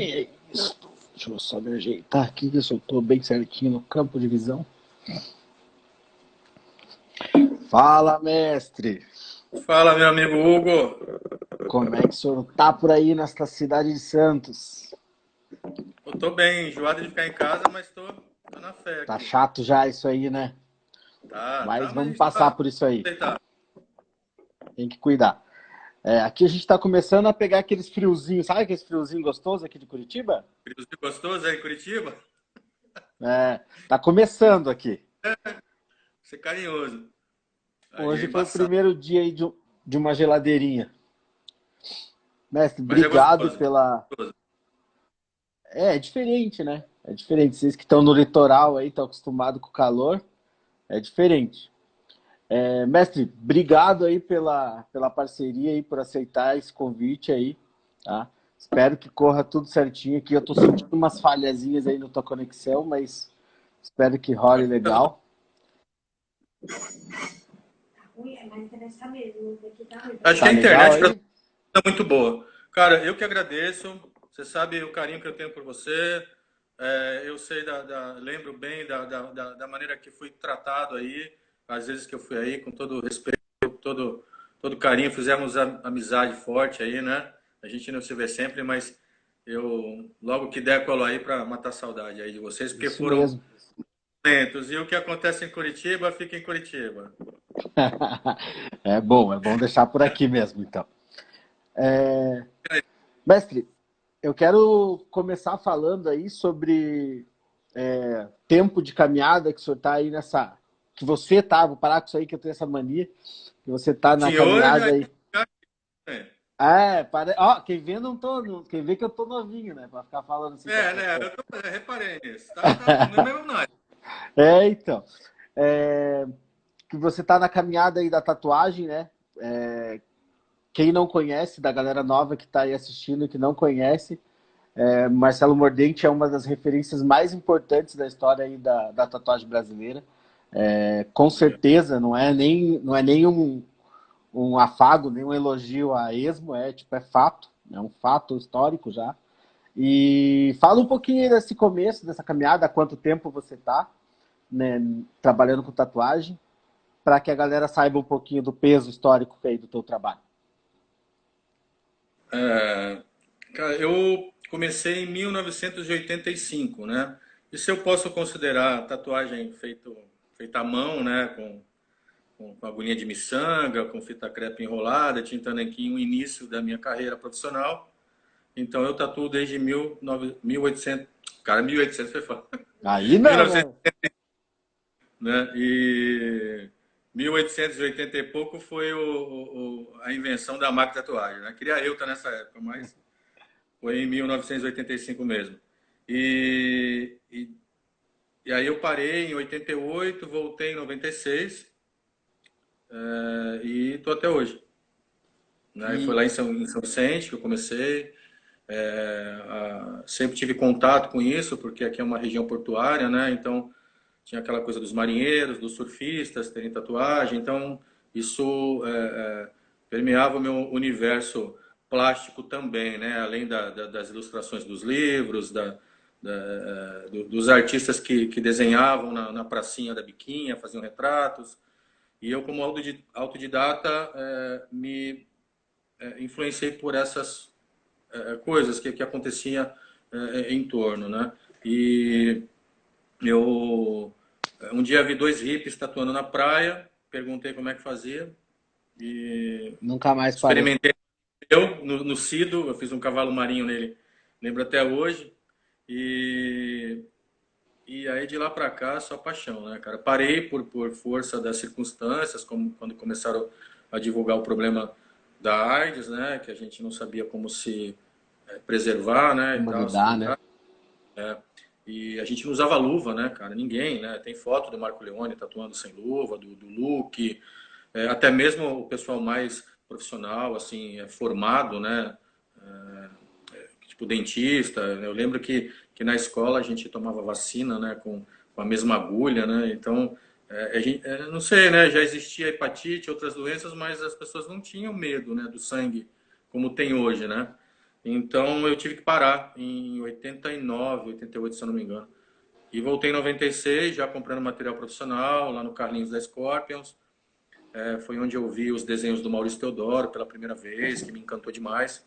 É isso. Deixa eu só me ajeitar aqui, ver se eu tô bem certinho no campo de visão. Fala, mestre! Fala, meu amigo Hugo. Como é que o senhor tá por aí nesta cidade de Santos? Eu tô bem, enjoado de ficar em casa, mas tô na fé Tá aqui. chato já isso aí, né? Tá, Mas mas a vamos gente passar tá por isso aí. aceitar. Tem que cuidar. Aqui a gente tá começando a pegar aqueles friozinhos, sabe aqueles friozinhos gostosos aqui de Curitiba? Friozinho gostoso aí em Curitiba? Tá começando aqui. Ser carinhoso. Aí é Hoje foi o embaçado. primeiro dia aí de uma geladeirinha. Mestre, Mas é obrigado gostoso. pela. Gostoso. É diferente, né? É diferente. Vocês que estão no litoral aí, estão acostumados com o calor, é diferente. Mestre, obrigado aí pela parceria e por aceitar esse convite aí, tá? Espero que corra tudo certinho aqui. Eu tô sentindo umas falhazinhas aí na tua conexão, mas espero que role Aqui tá tudo. legal. Acho que Tá a legal internet para aí? é muito boa. Cara, eu que agradeço. Você sabe o carinho que eu tenho por você. Eu sei lembro bem da maneira que fui tratado aí, às vezes que eu fui aí, com todo o respeito, todo carinho, fizemos amizade forte aí, né? A gente não se vê sempre, mas eu logo que der colo aí para matar a saudade aí de vocês, porque Isso foram mesmo. momentos. E o que acontece em Curitiba, fica em Curitiba. É bom deixar por aqui mesmo, então. Mestre, eu quero começar falando aí sobre tempo de caminhada que o senhor está aí nessa. Que você tá, vou parar com isso aí que eu tenho essa mania, que você tá na Senhor, já caminhada aí. é, Quem vê não tô, quem vê que eu tô novinho, né? Pra ficar falando assim com a né? pessoa. Reparei nisso. Tá no mesmo nós. Então. É, que você tá na caminhada aí da tatuagem, né? Quem não conhece, da galera nova que tá aí assistindo, que não conhece, Marcelo Mordente é uma das referências mais importantes da história aí da tatuagem brasileira. Com certeza, não é nem um afago, nem um elogio a esmo, tipo, é fato, é um fato histórico já. E fala um pouquinho aí desse começo, dessa caminhada, há quanto tempo você está, né, trabalhando com tatuagem, para que a galera saiba um pouquinho do peso histórico aí do teu trabalho. É, cara, eu comecei em 1985, né? Isso eu posso considerar tatuagem feita à mão, né? Com agulhinha de miçanga, com fita crepe enrolada, tinta nanquim, o início da minha carreira profissional. Então eu tatuo desde 1800, cara, 1800 foi foda. Aí não, 1900, né? né? E 1880 e pouco foi a invenção da máquina de tatuagem, né? Queria eu estar nessa época, mas foi em 1985 mesmo. E, e, e aí eu parei em 88, voltei em 96 e tô até hoje. Né? E foi E lá em São Vicente que eu comecei. Sempre tive contato com isso, porque aqui é uma região portuária, né? Então tinha aquela coisa dos marinheiros, dos surfistas terem tatuagem. Então isso permeava o meu universo plástico também, né? Além das ilustrações dos livros, dos artistas que desenhavam na pracinha da Biquinha, faziam retratos. E eu, como autodidata, me influenciei por essas coisas que acontecia em torno, né? E eu um dia vi dois hippies tatuando na praia, perguntei como é que fazia e nunca mais parou. experimentei eu no Cido, eu fiz um cavalo marinho nele, lembro até hoje. E, e aí de lá pra cá, só paixão, né, cara? Parei por força das circunstâncias, como quando começaram a divulgar o problema da AIDS, né, que a gente não sabia como se preservar, né, e Como tal, se lidar, né? cuidar. E a gente não usava luva, né, cara? Ninguém, né? Tem foto do Marco Leone tatuando sem luva, do Luke, até mesmo o pessoal mais profissional, assim, formado, né? Tipo dentista. Eu lembro que na escola a gente tomava vacina, né? Com a mesma agulha, né? Então, não sei, né? Já existia hepatite, outras doenças, mas as pessoas não tinham medo, né? Do sangue, como tem hoje, né? Então eu tive que parar em 89, 88, se eu não me engano. E voltei em 96, já comprando material profissional, lá no Carlinhos da Scorpions. Foi onde eu vi os desenhos do Maurício Teodoro pela primeira vez, que me encantou demais.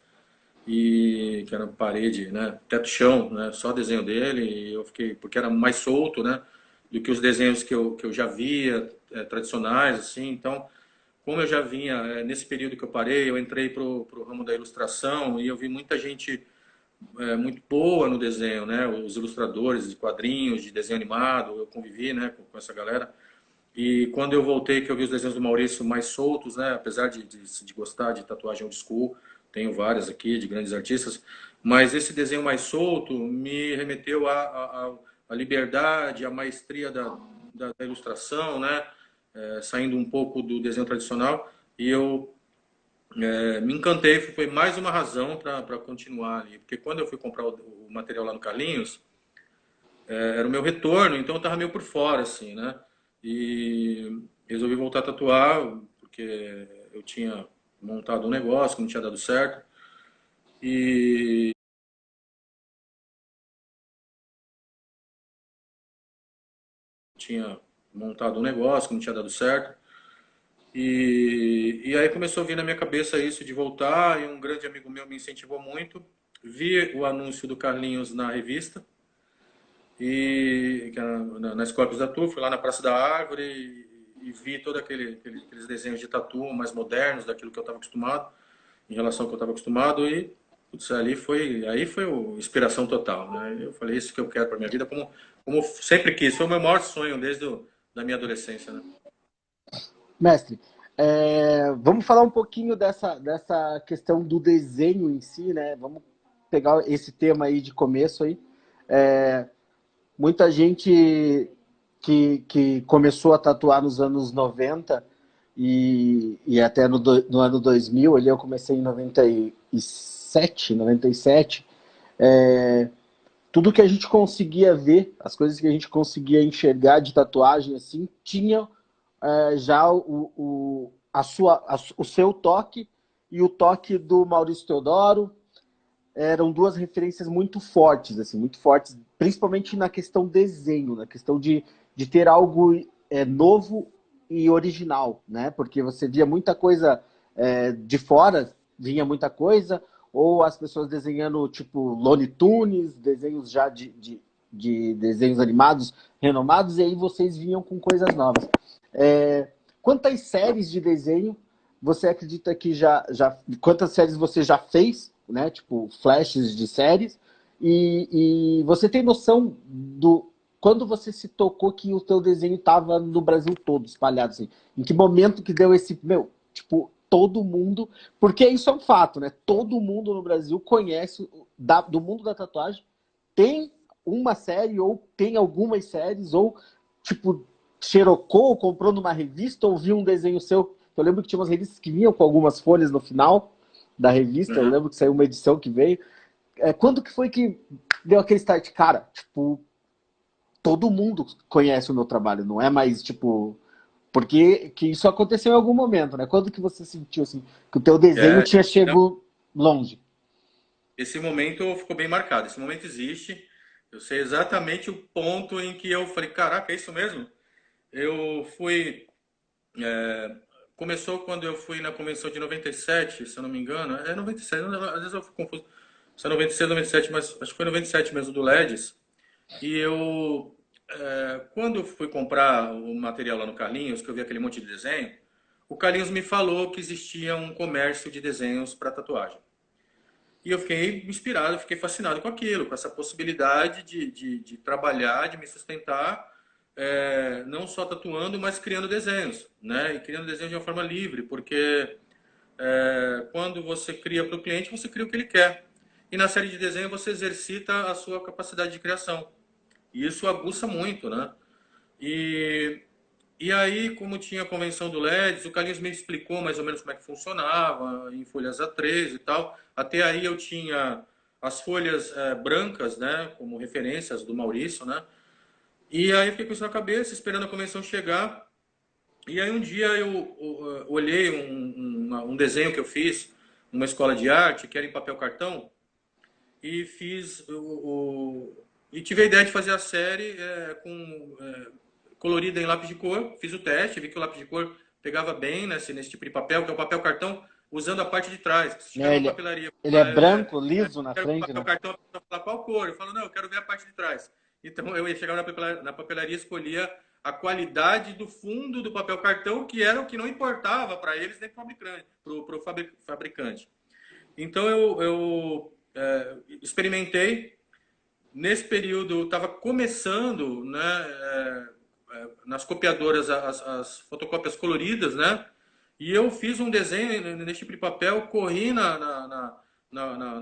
E que era parede, né, teto chão, né, só desenho dele. E eu fiquei, porque era mais solto, né, do que os desenhos que eu já via, tradicionais, assim. Então, como eu já vinha, nesse período que eu parei, eu entrei pro ramo da ilustração e eu vi muita gente muito boa no desenho, né? Os ilustradores de quadrinhos, de desenho animado, eu convivi, né, com essa galera. E quando eu voltei, que eu vi os desenhos do Maurício mais soltos, né? Apesar de gostar de tatuagem old school, tenho várias aqui de grandes artistas, mas esse desenho mais solto me remeteu à liberdade, à maestria da ilustração, né? Saindo um pouco do desenho tradicional. E eu me encantei, foi mais uma razão para continuar ali. Porque quando eu fui comprar o material lá no Carlinhos, era o meu retorno, então eu estava meio por fora, assim, né? E resolvi voltar a tatuar, porque eu tinha montado um negócio que não tinha dado certo. E tinha montado um negócio que não tinha dado certo. E aí começou a vir na minha cabeça isso de voltar, e um grande amigo meu me incentivou muito. Vi o anúncio do Carlinhos na revista, que era na Scorpions da Tour, fui lá na Praça da Árvore e vi todos aqueles desenhos de tatu mais modernos, daquilo que eu estava acostumado, em relação ao que eu estava acostumado, e putz, aí foi a inspiração total, né? Eu falei, isso que eu quero para minha vida, como sempre quis, foi o meu maior sonho da minha adolescência, né? Mestre, vamos falar um pouquinho dessa questão do desenho em si, né? Vamos pegar esse tema aí de começo aí. É, muita gente que começou a tatuar nos anos 90 e até no ano 2000, ali eu comecei em 97, tudo que a gente conseguia ver, as coisas que a gente conseguia enxergar de tatuagem, assim, tinha já o seu toque e o toque do Maurício Teodoro. Eram duas referências muito fortes, principalmente na questão desenho, na questão de ter algo novo e original, né? Porque você via muita coisa de fora, vinha muita coisa, ou as pessoas desenhando tipo Looney Tunes, desenhos já de desenhos animados renomados, e aí vocês vinham com coisas novas. Quantas séries de desenho você acredita que quantas séries você já fez, né? Tipo, flashes de séries. E você tem noção do quando você se tocou que o teu desenho estava no Brasil todo, espalhado assim? Em que momento que deu esse, tipo, todo mundo, porque isso é um fato, né? Todo mundo no Brasil conhece do mundo da tatuagem, tem uma série ou tem algumas séries ou tipo xerocou, comprou numa revista ou viu um desenho seu. Eu lembro que tinha umas revistas que vinham com algumas folhas no final da revista. Eu Uhum. lembro que saiu uma edição que veio. Quando que foi que deu aquele start? Cara, tipo, todo mundo conhece o meu trabalho, não é mais, tipo... Porque que isso aconteceu em algum momento, né? Quando que você sentiu, assim, que o teu desenho É, tinha não, chegado longe? esse momento ficou bem marcado. Esse momento existe. Eu sei exatamente o ponto em que eu falei, caraca, é isso mesmo? Eu fui. Começou quando eu fui na convenção de 97, se eu não me engano. É 97, às vezes eu fico confuso. Se é 96, 97, mas acho que foi 97 mesmo do LEDs. E eu, quando eu fui comprar o material lá no Carlinhos, que eu vi aquele monte de desenho, o Carlinhos me falou que existia um comércio de desenhos para tatuagem. E eu fiquei inspirado, fiquei fascinado com aquilo, com essa possibilidade de trabalhar, de me sustentar, não só tatuando, mas criando desenhos, né? E criando desenhos de uma forma livre, porque quando você cria para o cliente, você cria o que ele quer. E na série de desenho você exercita a sua capacidade de criação. E isso aguça muito, né? E, e aí, como tinha a convenção do LEDs, o Carlinhos me explicou mais ou menos como é que funcionava, em folhas A3 e tal. Até aí eu tinha as folhas brancas, né, como referências do Maurício, né? E aí eu fiquei com isso na cabeça, esperando a convenção chegar. E aí um dia eu olhei um desenho que eu fiz numa escola de arte, que era em papel cartão, e fiz e tive a ideia de fazer a série colorida em lápis de cor. Fiz o teste, vi que o lápis de cor pegava bem nesse tipo de papel, que é o papel cartão, usando a parte de trás. Se chega É, numa papelaria, ele é branco, liso na quero frente, papel né? cartão, a pessoa fala qual cor? Eu falo, não, eu quero ver a parte de trás. Então eu ia chegar na papelaria, escolhia a qualidade do fundo do papel cartão, que era o que não importava para eles nem para o fabricante. Então eu experimentei. Nesse período estava começando, né, nas copiadoras as fotocópias coloridas, né? E eu fiz um desenho nesse tipo de papel, corri na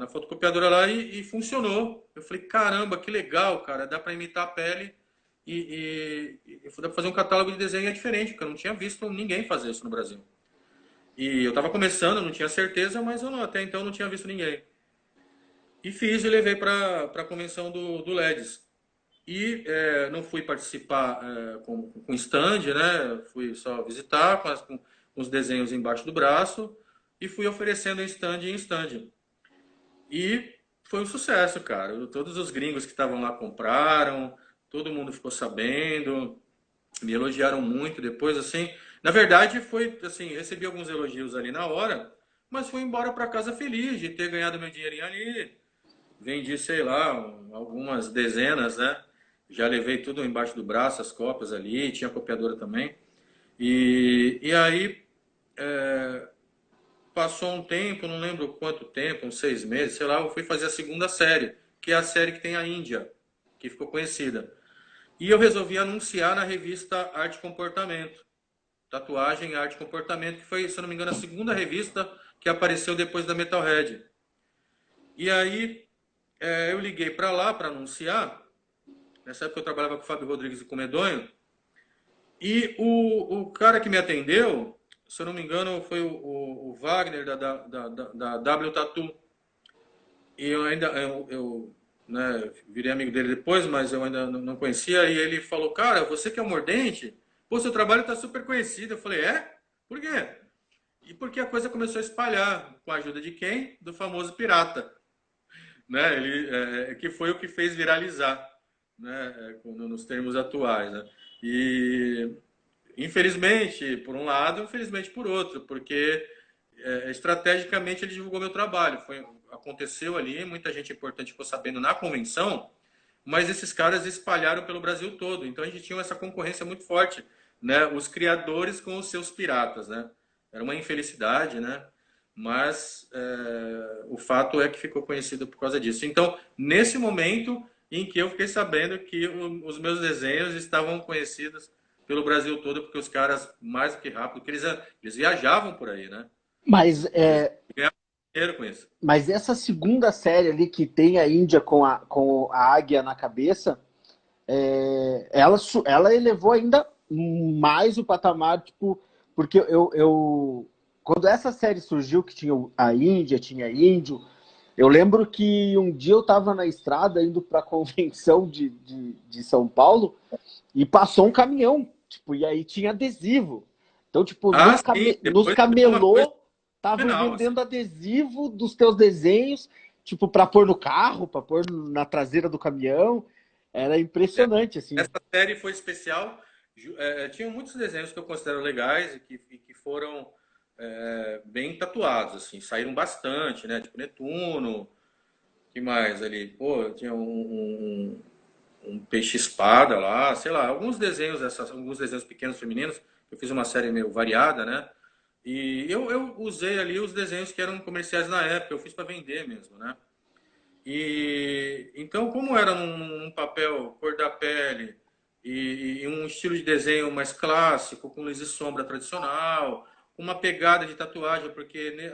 fotocopiadora lá e funcionou. Eu falei, caramba, que legal, cara, dá para imitar a pele e dá para fazer um catálogo de desenho diferente, porque eu não tinha visto ninguém fazer isso no Brasil. E eu estava começando, não tinha certeza, mas até então não tinha visto ninguém. E fiz e levei para a convenção do LEDs. E não fui participar com stand, né? Fui só visitar com os desenhos embaixo do braço e fui oferecendo em stand. E foi um sucesso, cara. Todos os gringos que estavam lá compraram, todo mundo ficou sabendo, me elogiaram muito depois, assim. Na verdade, foi assim, recebi alguns elogios ali na hora, mas fui embora para casa feliz de ter ganhado meu dinheirinho ali. Vendi, sei lá, algumas dezenas, né? Já levei tudo embaixo do braço, as cópias ali, tinha copiadora também. E aí, passou um tempo, não lembro quanto tempo, uns 6 meses, sei lá, eu fui fazer a segunda série, que é a série que tem a Índia, que ficou conhecida. E eu resolvi anunciar na revista Arte e Comportamento. Tatuagem, Arte e Comportamento, que foi, se eu não me engano, a segunda revista que apareceu depois da Metalhead. E aí, eu liguei para lá para anunciar. Nessa época eu trabalhava com o Fábio Rodrigues e com o Medonho. E o cara que me atendeu, se eu não me engano, foi o Wagner da W Tattoo. E eu ainda, né, virei amigo dele depois, mas eu ainda não conhecia. E ele falou, cara, você que é o Mordente? Pô, seu trabalho está super conhecido. Eu falei, é? Por quê? E porque a coisa começou a espalhar. Com a ajuda de quem? Do famoso pirata. Né? Que foi o que fez viralizar, né? Nos termos atuais. Né? E, infelizmente, por um lado, infelizmente por outro, porque estrategicamente ele divulgou meu trabalho. Aconteceu ali, muita gente importante ficou sabendo na convenção, mas esses caras espalharam pelo Brasil todo. Então a gente tinha essa concorrência muito forte, né? Os criadores com os seus piratas, né? Era uma infelicidade, né? Mas o fato é que ficou conhecido por causa disso. Então, nesse momento em que eu fiquei sabendo que os meus desenhos estavam conhecidos pelo Brasil todo, porque os caras, mais do que rápido, porque eles viajavam por aí, né? Mas, Eles ganhavam dinheiro com isso. mas essa segunda série ali que tem a Índia com a águia na cabeça, ela elevou ainda mais o patamar, tipo, porque quando essa série surgiu, que tinha a Índia, tinha índio, eu lembro que um dia eu estava na estrada indo para a convenção de São Paulo e passou um caminhão, tipo, e aí tinha adesivo. Então, tipo, Sim, nos depois virou uma coisa camelô estavam fenomenal, assim. vendendo adesivo dos teus desenhos, tipo, para pôr no carro, para pôr na traseira do caminhão. Era impressionante, assim. Essa série foi especial. Tinha muitos desenhos que eu considero legais e que foram bem tatuados, assim, saíram bastante, né? Tipo Netuno, que mais ali? Pô, tinha um peixe-espada lá, sei lá, alguns desenhos pequenos femininos. Eu fiz uma série meio variada, né? E eu usei ali os desenhos que eram comerciais na época, eu fiz para vender mesmo, né? E então, como era num papel cor da pele e um estilo de desenho mais clássico, com luz e sombra tradicional, com uma pegada de tatuagem, porque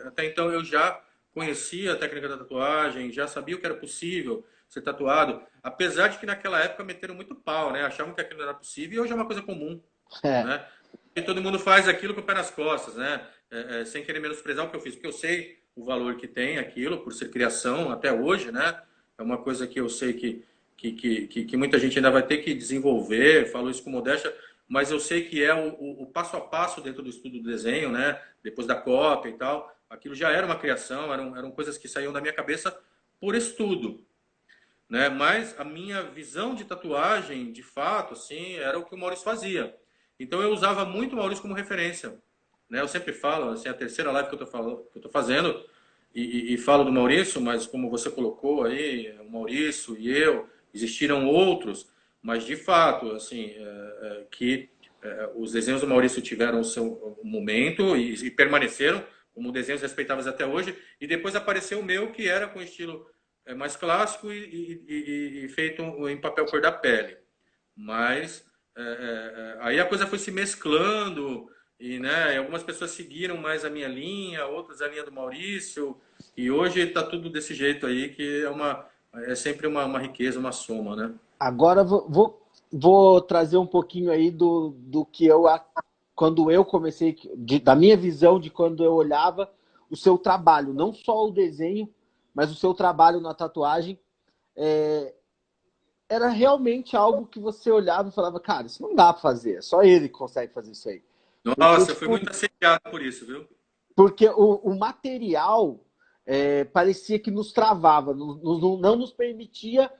até então eu já conhecia a técnica da tatuagem, já sabia o que era possível ser tatuado, apesar de que naquela época meteram muito pau, né? Achavam que aquilo não era possível e hoje é uma coisa comum, É. né? E todo mundo faz aquilo com o pé nas costas, né? Sem querer menosprezar o que eu fiz, porque eu sei o valor que tem aquilo, por ser criação até hoje, né? É uma coisa que eu sei que muita gente ainda vai ter que desenvolver, falo isso com modéstia, mas eu sei que é o passo a passo dentro do estudo do desenho, né? Depois da cópia e tal. Aquilo já era uma criação, eram coisas que saíam da minha cabeça por estudo, né? Mas a minha visão de tatuagem, de fato, assim, era o que o Maurício fazia. Então eu usava muito o Maurício como referência, né? Eu sempre falo, assim, a terceira live que eu tô fazendo, e falo do Maurício, mas como você colocou aí, o Maurício e eu, existiram outros, mas de fato, assim, os desenhos do Maurício tiveram o seu momento e permaneceram como desenhos respeitáveis até hoje, e depois apareceu o meu, que era com estilo mais clássico e feito em papel cor da pele. Mas aí a coisa foi se mesclando, e né, algumas pessoas seguiram mais a minha linha, outras a linha do Maurício, e hoje está tudo desse jeito aí, que é sempre uma riqueza, uma soma, né? Agora vou trazer um pouquinho aí do que quando eu comecei, da minha visão de quando eu olhava o seu trabalho, não só o desenho, mas o seu trabalho na tatuagem. Era realmente algo que você olhava e falava, cara, isso não dá pra fazer, é só ele que consegue fazer isso aí. Porque, Nossa, eu fui tipo, muito assediado por isso, viu? porque o material parecia que nos travava, não nos permitia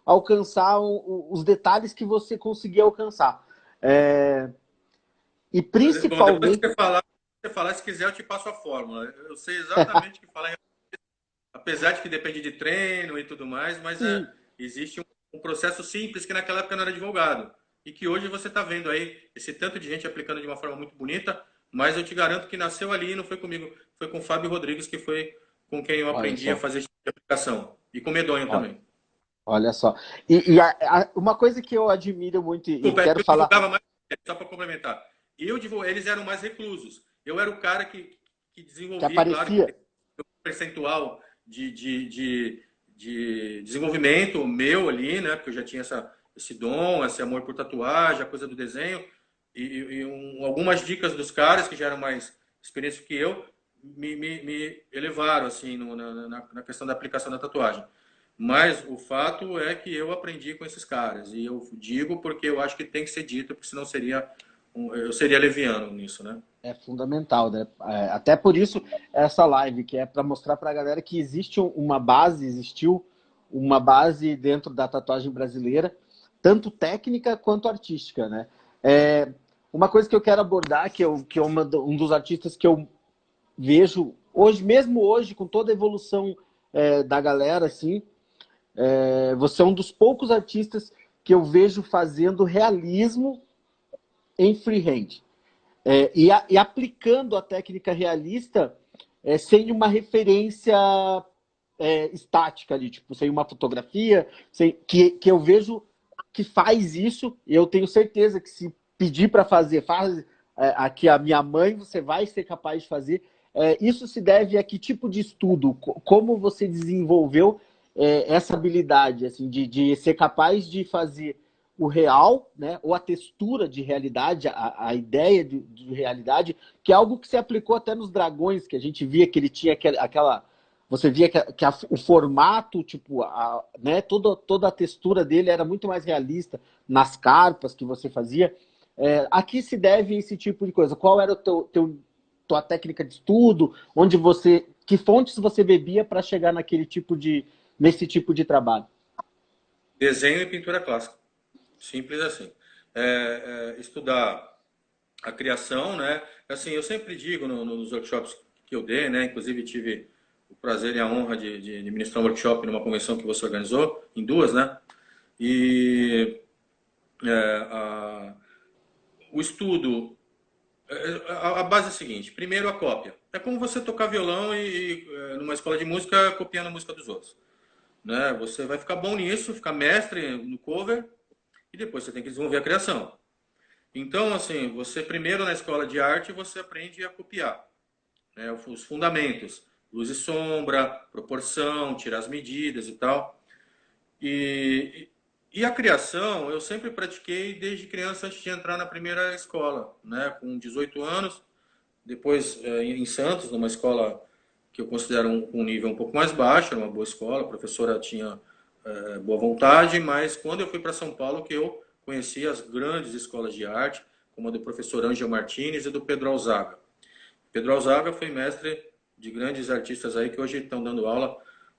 alcançar os detalhes que você conseguia alcançar. E Bom, depois que principalmente... você falar, se quiser, eu te passo a fórmula. Eu sei exatamente o que falar, apesar de que depende de treino e tudo mais, mas Sim, existe um processo simples que naquela época não era divulgado. E que hoje você está vendo aí esse tanto de gente aplicando de uma forma muito bonita, mas eu te garanto que nasceu ali e não foi comigo, foi com o Fábio Rodrigues, que foi com quem eu olha aprendi a só. fazer esse tipo de aplicação. E com Medonho também. Olha só. E uma coisa que eu admiro muito e Desculpa, quero eu falar, divulgava mais, só para complementar. Eles eram mais reclusos. Eu era o cara que que desenvolvia, claro, que aparecia... tem um percentual de desenvolvimento meu ali, né? Porque eu já tinha esse dom, esse amor por tatuagem, a coisa do desenho, algumas dicas dos caras que já eram mais experientes que eu me elevaram assim na questão da aplicação da tatuagem. Mas o fato é que eu aprendi com esses caras. E eu digo porque eu acho que tem que ser dito, porque senão eu seria leviano nisso, né? É fundamental, né? Até por isso, essa live, que é para mostrar para a galera que existiu uma base dentro da tatuagem brasileira, tanto técnica quanto artística, né? Uma coisa que eu quero abordar, que é um dos artistas que eu vejo hoje, mesmo hoje, com toda a evolução da galera, assim, você é um dos poucos artistas que eu vejo fazendo realismo em freehand. E aplicando a técnica realista sem uma referência estática ali, tipo, sem uma fotografia, que eu vejo que faz isso, e eu tenho certeza que se pedir para fazer, aqui a minha mãe, você vai ser capaz de fazer. Isso se deve a que tipo de estudo? Como você desenvolveu essa habilidade assim, de ser capaz de fazer o real, né, ou a textura de realidade, a ideia de realidade, que é algo que se aplicou até nos dragões, que a gente via que ele tinha aquela... Você via que o formato, tipo, né, toda a textura dele era muito mais realista nas carpas que você fazia. Aqui se deve esse tipo de coisa. Qual era tua técnica de estudo? Que fontes você bebia para chegar nesse tipo de trabalho? Desenho e pintura clássica. Simples assim. Estudar a criação, né? Assim, eu sempre digo nos workshops que eu dei, né? Inclusive tive o prazer e a honra de ministrar um workshop numa convenção que você organizou, em duas, né? E o estudo, a base é a seguinte: primeiro a cópia. É como você tocar violão numa escola de música copiando a música dos outros, né? Você vai ficar bom nisso, ficar mestre no cover e depois você tem que desenvolver a criação. Então, assim, você primeiro na escola de arte você aprende a copiar, né? Os fundamentos, luz e sombra, proporção, tirar as medidas e tal. E, e a criação eu sempre pratiquei desde criança antes de entrar na primeira escola, né? Com 18 anos, depois em Santos, numa escola que eu considero um nível um pouco mais baixo, era uma boa escola, a professora tinha boa vontade, mas quando eu fui para São Paulo que eu conheci as grandes escolas de arte, como a do professor Ângelo Martins e do Pedro Alzaga. Pedro Alzaga foi mestre de grandes artistas aí que hoje estão dando aula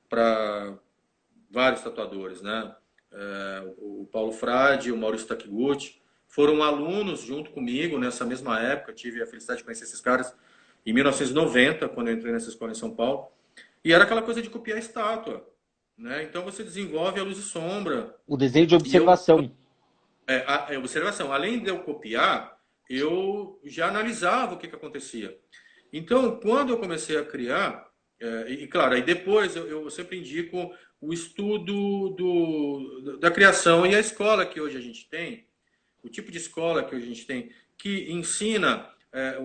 para vários tatuadores, né? O Paulo Frade, o Maurício Takiguchi, foram alunos junto comigo nessa mesma época. Tive a felicidade de conhecer esses caras em 1990, quando eu entrei nessa escola em São Paulo. E era aquela coisa de copiar estátua, né? Então você desenvolve a luz e sombra. O desenho de E eu, observação. observação, além de eu copiar, eu já analisava o que acontecia. Então, quando eu comecei a criar, claro, aí depois eu sempre indico o estudo da criação e a escola que hoje a gente tem, o tipo de escola que hoje a gente tem, que ensina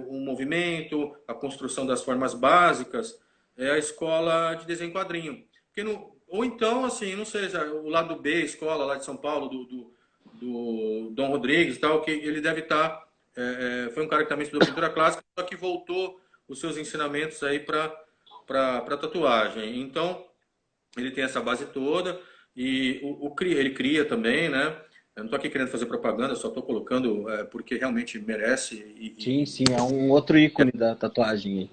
o movimento, a construção das formas básicas, é a escola de desenho em quadrinho. Ou então, assim, não sei, o lado B, a escola lá de São Paulo, do Dom Rodrigues e tal, que ele deve estar... foi um cara que também estudou pintura clássica, só que voltou os seus ensinamentos aí para tatuagem. Então, ele tem essa base toda e ele cria também, né? Eu não estou aqui querendo fazer propaganda, só estou colocando porque realmente merece. Sim, sim, é um outro ícone da tatuagem aí.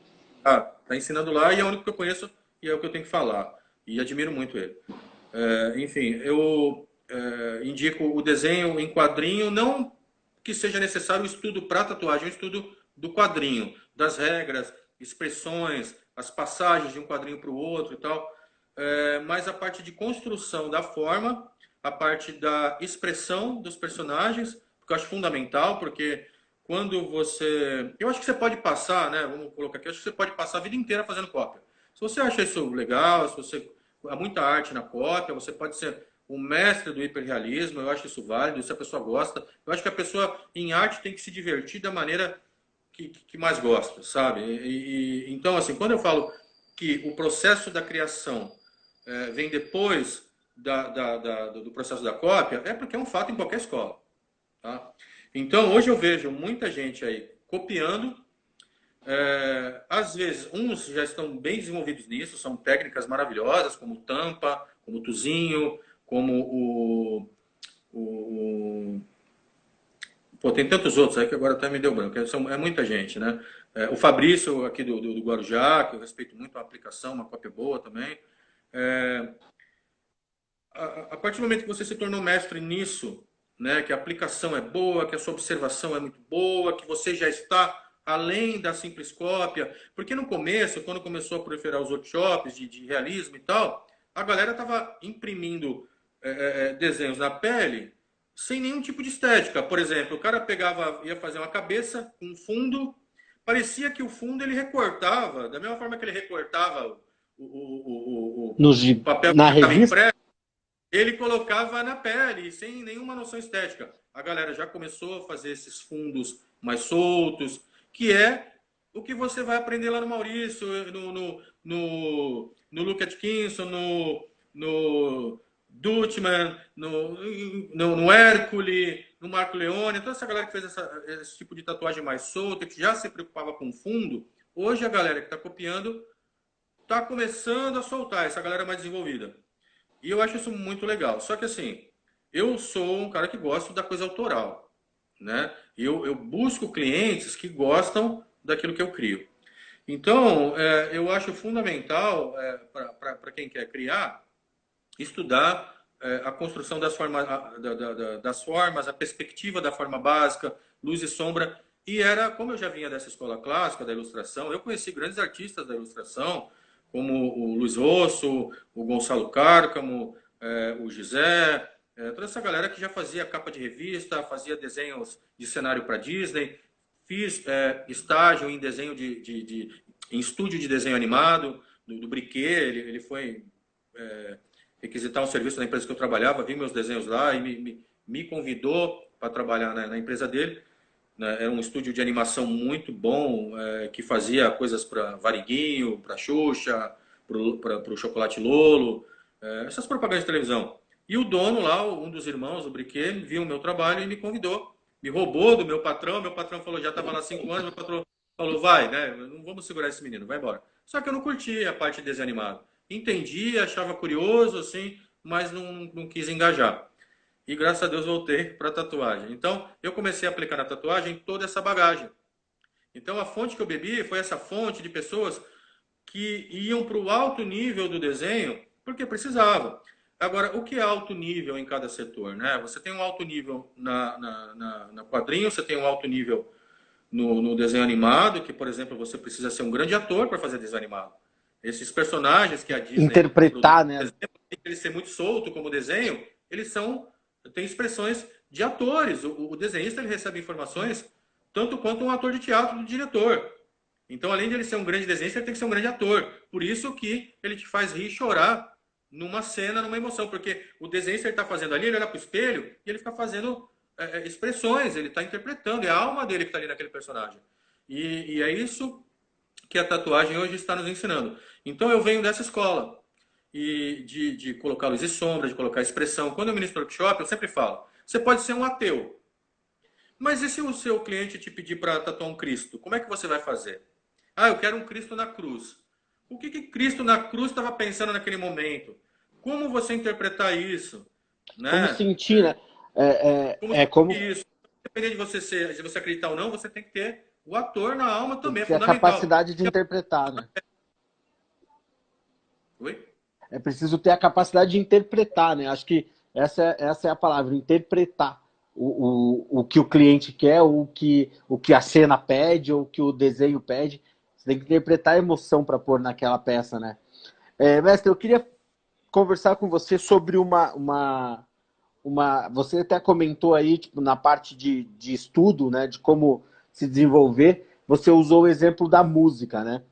Tá ensinando lá e é o único que eu conheço e é o que eu tenho que falar. E admiro muito ele. Enfim, eu indico o desenho em quadrinho, não que seja necessário o estudo para tatuagem, o estudo do quadrinho, das regras, expressões, as passagens de um quadrinho para o outro e tal. Mas a parte de construção da forma, a parte da expressão dos personagens, porque eu acho fundamental, porque quando você... Eu acho que você pode passar, né? Vamos colocar aqui, eu acho que você pode passar a vida inteira fazendo cópia. Se você acha isso legal, se você... há muita arte na cópia, você pode ser o mestre do hiperrealismo, eu acho isso válido, se a pessoa gosta. Eu acho que a pessoa em arte tem que se divertir da maneira que mais gosta, sabe? Então, assim, quando eu falo que o processo da criação vem depois do processo da cópia, é porque é um fato em qualquer escola. Tá? Então, hoje eu vejo muita gente aí copiando. Às vezes, uns já estão bem desenvolvidos nisso, são técnicas maravilhosas, como tampa, como tuzinho, como Pô, tem tantos outros aí que agora até me deu branco. É muita gente, né? O Fabrício, aqui do Guarujá, que eu respeito muito a aplicação, uma cópia boa também. A partir do momento que você se tornou mestre nisso, né, que a aplicação é boa, que a sua observação é muito boa, que você já está além da simples cópia. Porque no começo, quando começou a proliferar os workshops de realismo e tal, a galera estava imprimindo desenhos na pele sem nenhum tipo de estética. Por exemplo, o cara ia fazer uma cabeça com um fundo, parecia que o fundo ele recortava, da mesma forma que ele recortava o papel Na que estava revista? impresso, ele colocava na pele, sem nenhuma noção estética. A galera já começou a fazer esses fundos mais soltos, que é o que você vai aprender lá no Maurício, no Luke Atkinson, no Dutman, no Hércules, no Marco Leone, toda essa galera que fez esse tipo de tatuagem mais solta, que já se preocupava com fundo, hoje a galera que está copiando está começando a soltar, essa galera mais desenvolvida. E eu acho isso muito legal. Só que assim, eu sou um cara que gosta da coisa autoral, né? Eu busco clientes que gostam daquilo que eu crio. Então, eu acho fundamental para quem quer criar, estudar a construção das formas, a perspectiva da forma básica, luz e sombra. E como eu já vinha dessa escola clássica da ilustração, eu conheci grandes artistas da ilustração, como o Luiz Rosso, o Gonçalo Cárcamo, o Gisé, toda essa galera que já fazia capa de revista, fazia desenhos de cenário para Disney. Fiz estágio em desenho em estúdio de desenho animado, do Briquet. Ele foi requisitar um serviço na empresa que eu trabalhava, vi meus desenhos lá e me convidou para trabalhar na empresa dele. Era um estúdio de animação muito bom, que fazia coisas para Variguinho, para Xuxa, para o Chocolate Lolo, essas propagandas de televisão. E o dono lá, um dos irmãos, o Briquet, viu o meu trabalho e me convidou. Me roubou do meu patrão. Meu patrão falou, já estava lá 5 anos. Meu patrão falou, vai, né? Não vamos segurar esse menino, vai embora. Só que eu não curti a parte de desenho animado. Entendi, achava curioso, assim, mas não quis engajar. E graças a Deus voltei para a tatuagem. Então, eu comecei a aplicar na tatuagem toda essa bagagem. Então, a fonte que eu bebi foi essa fonte de pessoas que iam para o alto nível do desenho porque precisavam. Agora, o que é alto nível em cada setor, né? Você tem um alto nível na quadrinho, você tem um alto nível no desenho animado, que, por exemplo, você precisa ser um grande ator para fazer desenho animado. Esses personagens que a Disney produz, Interpretar, por né? exemplo, tem que ele ser muito solto como desenho, eles têm expressões de atores. O desenhista ele recebe informações tanto quanto um ator de teatro do diretor. Então, além de ele ser um grande desenhista, ele tem que ser um grande ator. Por isso que ele te faz rir e chorar numa cena, numa emoção. Porque o desenhista ele está fazendo ali, ele olha para o espelho e ele fica fazendo expressões, ele está interpretando. É a alma dele que está ali naquele personagem. E é isso que a tatuagem hoje está nos ensinando. Então, eu venho dessa escola. E de colocar luz e sombra, de colocar expressão. Quando eu ministro workshop, eu sempre falo, você pode ser um ateu. Mas e se o seu cliente te pedir para tatuar um Cristo? Como é que você vai fazer? Ah, eu quero um Cristo na cruz. O que Cristo na cruz estava pensando naquele momento? Como você interpretar isso? Como Né? sentir, né? Como Como sentir isso? Independente de você acreditar ou não, você tem que ter o ator na alma tem também, que é ter a fundamental. capacidade de interpretar, né? Oi? É preciso ter a capacidade de interpretar, né? Acho que essa é a palavra, interpretar o que o cliente quer, o que a cena pede, ou o que o desenho pede. Você tem que interpretar a emoção para pôr naquela peça, né? Mestre, eu queria conversar com você sobre você até comentou aí, tipo, na parte de estudo, né, de como se desenvolver, você usou o exemplo da música, né?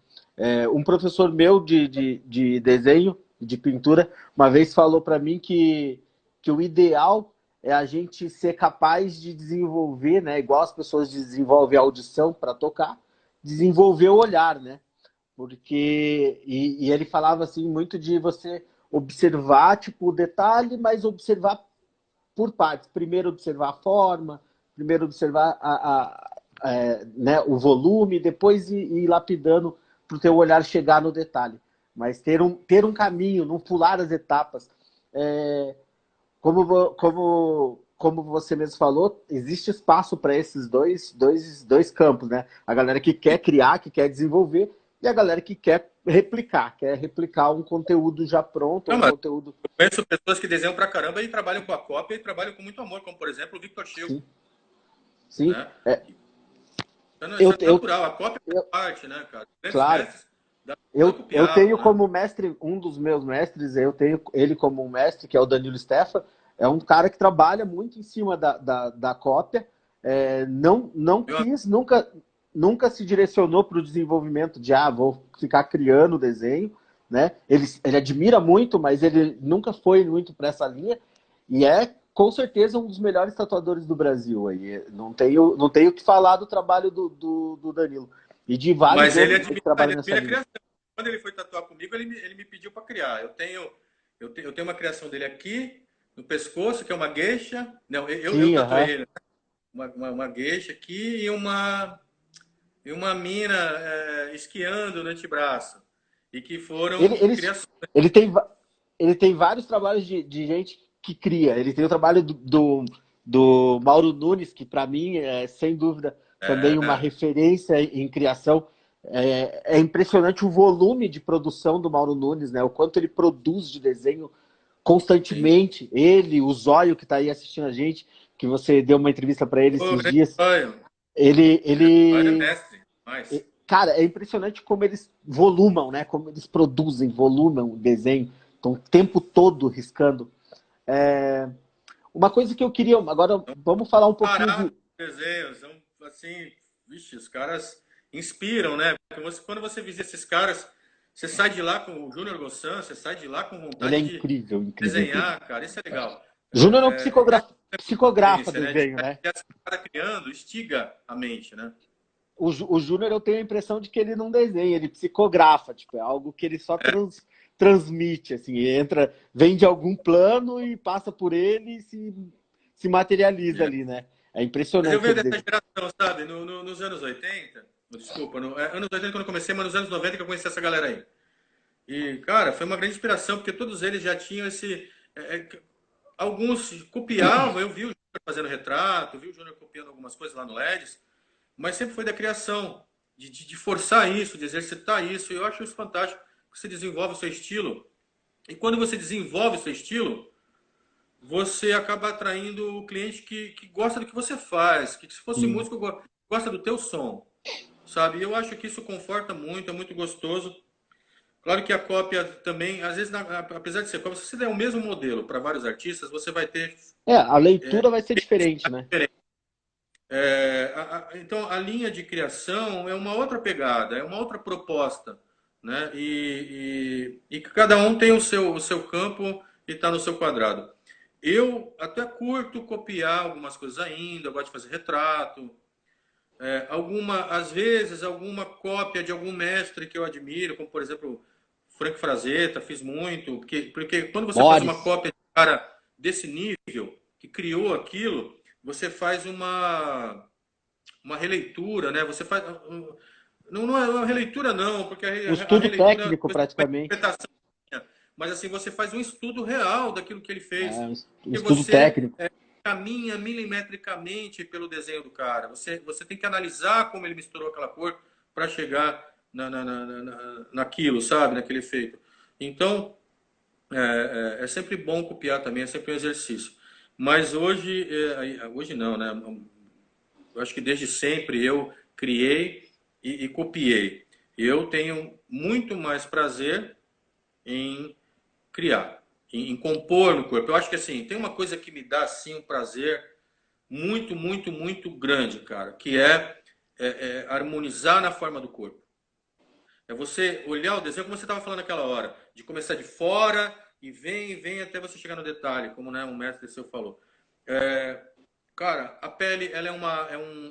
Um professor meu de desenho, de pintura, uma vez falou para mim que o ideal é a gente ser capaz de desenvolver, né, igual as pessoas desenvolvem a audição para tocar, desenvolver o olhar, né? Porque e ele falava assim muito de você observar tipo o detalhe, mas observar por partes. Primeiro observar a forma, primeiro observar né, o volume, depois ir lapidando para o teu olhar chegar no detalhe. Mas ter um caminho, não pular as etapas. É, como você mesmo falou, existe espaço para esses dois campos, né? A galera que quer criar, que quer desenvolver, e a galera que quer replicar um conteúdo já pronto, Não, um mas conteúdo. eu conheço pessoas que desenham pra caramba e trabalham com a cópia e trabalham com muito amor, como por exemplo o Victor Schill, Sim, sim. né? Isso Eu, é eu, natural, a cópia é eu, parte, né, cara? Os grandes claro, mestres da eu tenho copiavam, né? como mestre, um dos meus mestres, eu tenho ele como um mestre, que é o Danilo Steffa, é um cara que trabalha muito em cima da cópia, não Meu quis, nunca se direcionou para o desenvolvimento de, vou ficar criando desenho, né? Ele admira muito, mas ele nunca foi muito para essa linha, e é com certeza um dos melhores tatuadores do Brasil. Aí. Não tenho o que falar do trabalho do Danilo. E de vários Mas outros que trabalham ele nessa admira a linha. criação. Quando ele foi tatuar comigo, ele me pediu para criar. Eu tenho uma criação dele aqui, no pescoço, que é uma geisha. Não, eu Sim, tatuei aham. ele. Uma geisha aqui e uma mina esquiando no antebraço. E que Ele, foram ele, criações. ele, tem, ele tem vários trabalhos de gente que cria. Ele tem o trabalho do Mauro Nunes, que para mim é, sem dúvida, também uma É, referência em criação. É impressionante o volume de produção do Mauro Nunes, né? O quanto ele produz de desenho sim. constantemente. Ele, o Zóio, que está aí assistindo a gente, que você deu uma entrevista para ele Ô, esses grande dias, sonho. ele, Olha, é ele mestre. Mas, Cara, é impressionante como eles volumam, né? Como eles produzem, volumam o desenho. Estão o tempo todo riscando. É, uma coisa que eu queria. Agora vamos falar um pouquinho parar de. os desenhos, são assim, vixe, os caras inspiram, né? Porque quando você visita esses caras, você sai de lá com o Júnior Gossan, você sai de lá com Ele é vontade de incrível, incrível, incrível. desenhar, cara, isso é legal. Júnior é um É psicografa experiência, né? De desenho, né? ver essa cara criando, instiga a mente, né? O Júnior eu tenho a impressão de que ele não desenha, ele psicografa, tipo, é algo que ele só transmite, assim, entra, vem de algum plano e passa por ele e se materializa É. ali, né? É Mas eu impressionante venho ele dessa desenha. geração, sabe? Nos anos 80, desculpa, anos 80 quando eu comecei, mas nos anos 90 que eu conheci essa galera aí. E, cara, foi uma grande inspiração, porque todos eles já tinham esse. Alguns copiavam, eu vi o Júnior fazendo retrato, vi o Júnior copiando algumas coisas lá no LEDs, mas sempre foi da criação, de forçar isso, de exercitar isso, e eu acho isso fantástico. Você desenvolve o seu estilo, E quando você desenvolve o seu estilo, você acaba atraindo o cliente que gosta do que você faz, que se fosse Sim. músico, gosta do teu som, sabe? E eu acho que isso conforta muito, é muito gostoso. Claro que a cópia também, às vezes, apesar de ser cópia, se você der o mesmo modelo para vários artistas, você vai ter A leitura vai ser diferente, né? então, a linha de criação é uma outra pegada, é uma outra proposta, né? E cada um tem o seu campo e está no seu quadrado. Eu até curto copiar algumas coisas ainda, eu gosto de fazer retrato, às vezes, alguma cópia de algum mestre que eu admiro, como, por exemplo, Frank Frazetta, fiz muito, porque quando você faz uma Morris. cópia de um cara desse nível, que criou aquilo, você faz uma releitura, né? Você faz. Não é uma releitura, não, porque Um a estudo releitura técnico, é uma praticamente. interpretação. Mas assim, você faz um estudo real daquilo que ele fez. Um Porque estudo você técnico. caminha milimetricamente pelo desenho do cara. Você tem que analisar como ele misturou aquela cor para chegar naquilo, sabe? Naquele efeito. Então, é sempre bom copiar também, é sempre um exercício. Mas hoje não, né? Eu acho que desde sempre eu criei e copiei. Eu tenho muito mais prazer em criar, em compor no corpo. Eu acho que assim, tem uma coisa que me dá assim um prazer muito, muito, muito grande, cara, que é harmonizar na forma do corpo. É você olhar o desenho, como você estava falando naquela hora, de começar de fora e vem até você chegar no detalhe, como né, um mestre seu falou. É, cara, a pele ela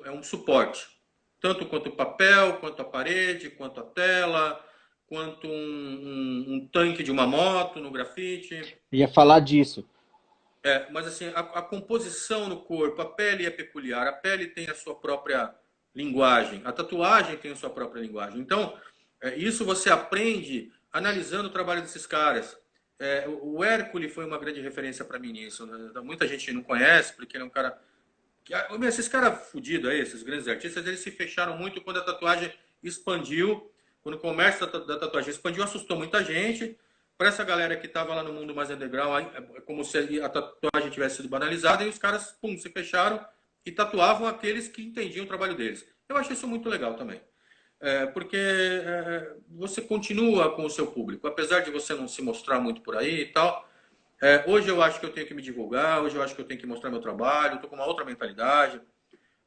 é um suporte, tanto quanto o papel, quanto a parede, quanto a tela, quanto um tanque de uma moto no grafite. Ia falar disso. Mas assim, a composição no corpo, a pele é peculiar, a pele tem a sua própria linguagem, a tatuagem tem a sua própria linguagem. Então, isso você aprende analisando o trabalho desses caras. O Hércules foi uma grande referência para mim nisso. Né? Muita gente não conhece, porque ele é um cara. Esses caras fudidos aí, esses grandes artistas, eles se fecharam muito quando a tatuagem expandiu, quando o comércio da tatuagem expandiu, assustou muita gente. Para essa galera que estava lá no mundo mais underground, é como se a tatuagem tivesse sido banalizada, e os caras, pum, se fecharam e tatuavam aqueles que entendiam o trabalho deles. Eu acho isso muito legal também. Porque você continua com o seu público, apesar de você não se mostrar muito por aí e tal. Hoje eu acho que eu tenho que me divulgar, hoje eu acho que eu tenho que mostrar meu trabalho, estou com uma outra mentalidade.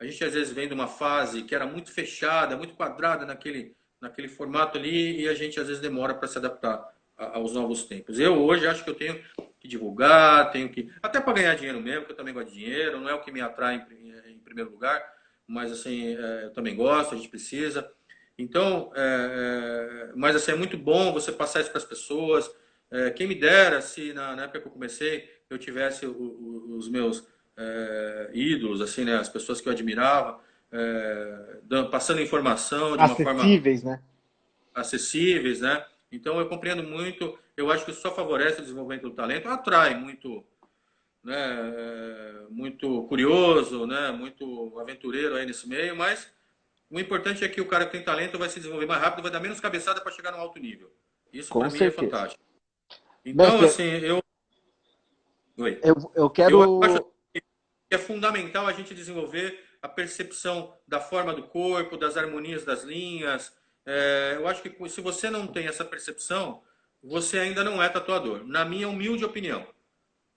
A gente às vezes vem de uma fase que era muito fechada, muito quadrada naquele formato ali, e a gente às vezes demora para se adaptar aos novos tempos. Eu hoje acho que eu tenho que divulgar, tenho que. Até para ganhar dinheiro mesmo, porque eu também gosto de dinheiro, não é o que me atrai em primeiro lugar, mas assim, eu também gosto, a gente precisa. Então, mas assim, é muito bom você passar isso para as pessoas. Quem me dera se na época que eu comecei eu tivesse os meus ídolos, assim, né, as pessoas que eu admirava, passando informação de uma forma Acessíveis, né? acessíveis, né? Então eu compreendo muito. Eu acho que isso só favorece o desenvolvimento do talento, atrai muito, né, muito curioso, né, muito aventureiro aí nesse meio, mas o importante é que o cara que tem talento vai se desenvolver mais rápido, vai dar menos cabeçada para chegar no alto nível. Isso Com para mim é certeza. fantástico. Então, Mestre, assim, oi. eu Eu acho quero. que é fundamental a gente desenvolver a percepção da forma do corpo, das harmonias das linhas. Eu acho que se você não tem essa percepção, você ainda não é tatuador, na minha humilde opinião.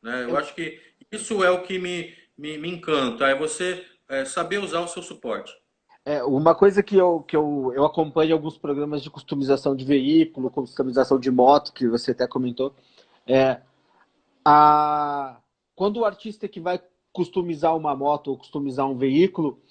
Né? Eu Eu, acho que isso é o que me encanta, é você saber usar o seu suporte. uma coisa que eu acompanho alguns programas de customização de veículo, customização de moto, que você até comentou, é a, quando o artista que vai customizar uma moto ou customizar um veículo,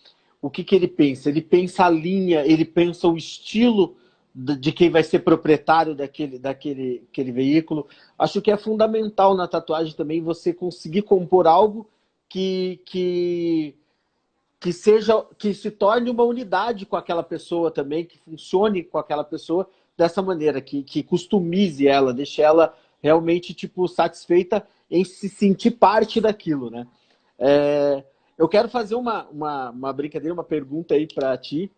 o que ele pensa? Ele pensa a linha, ele pensa o estilo de quem vai ser proprietário daquele veículo. Acho que é fundamental na tatuagem também você conseguir compor algo que, que, que se torne uma unidade com aquela pessoa também, que funcione com aquela pessoa dessa maneira, que customize ela, deixe ela realmente tipo satisfeita em se sentir parte daquilo, né? É, eu quero fazer uma brincadeira, uma pergunta aí para ti,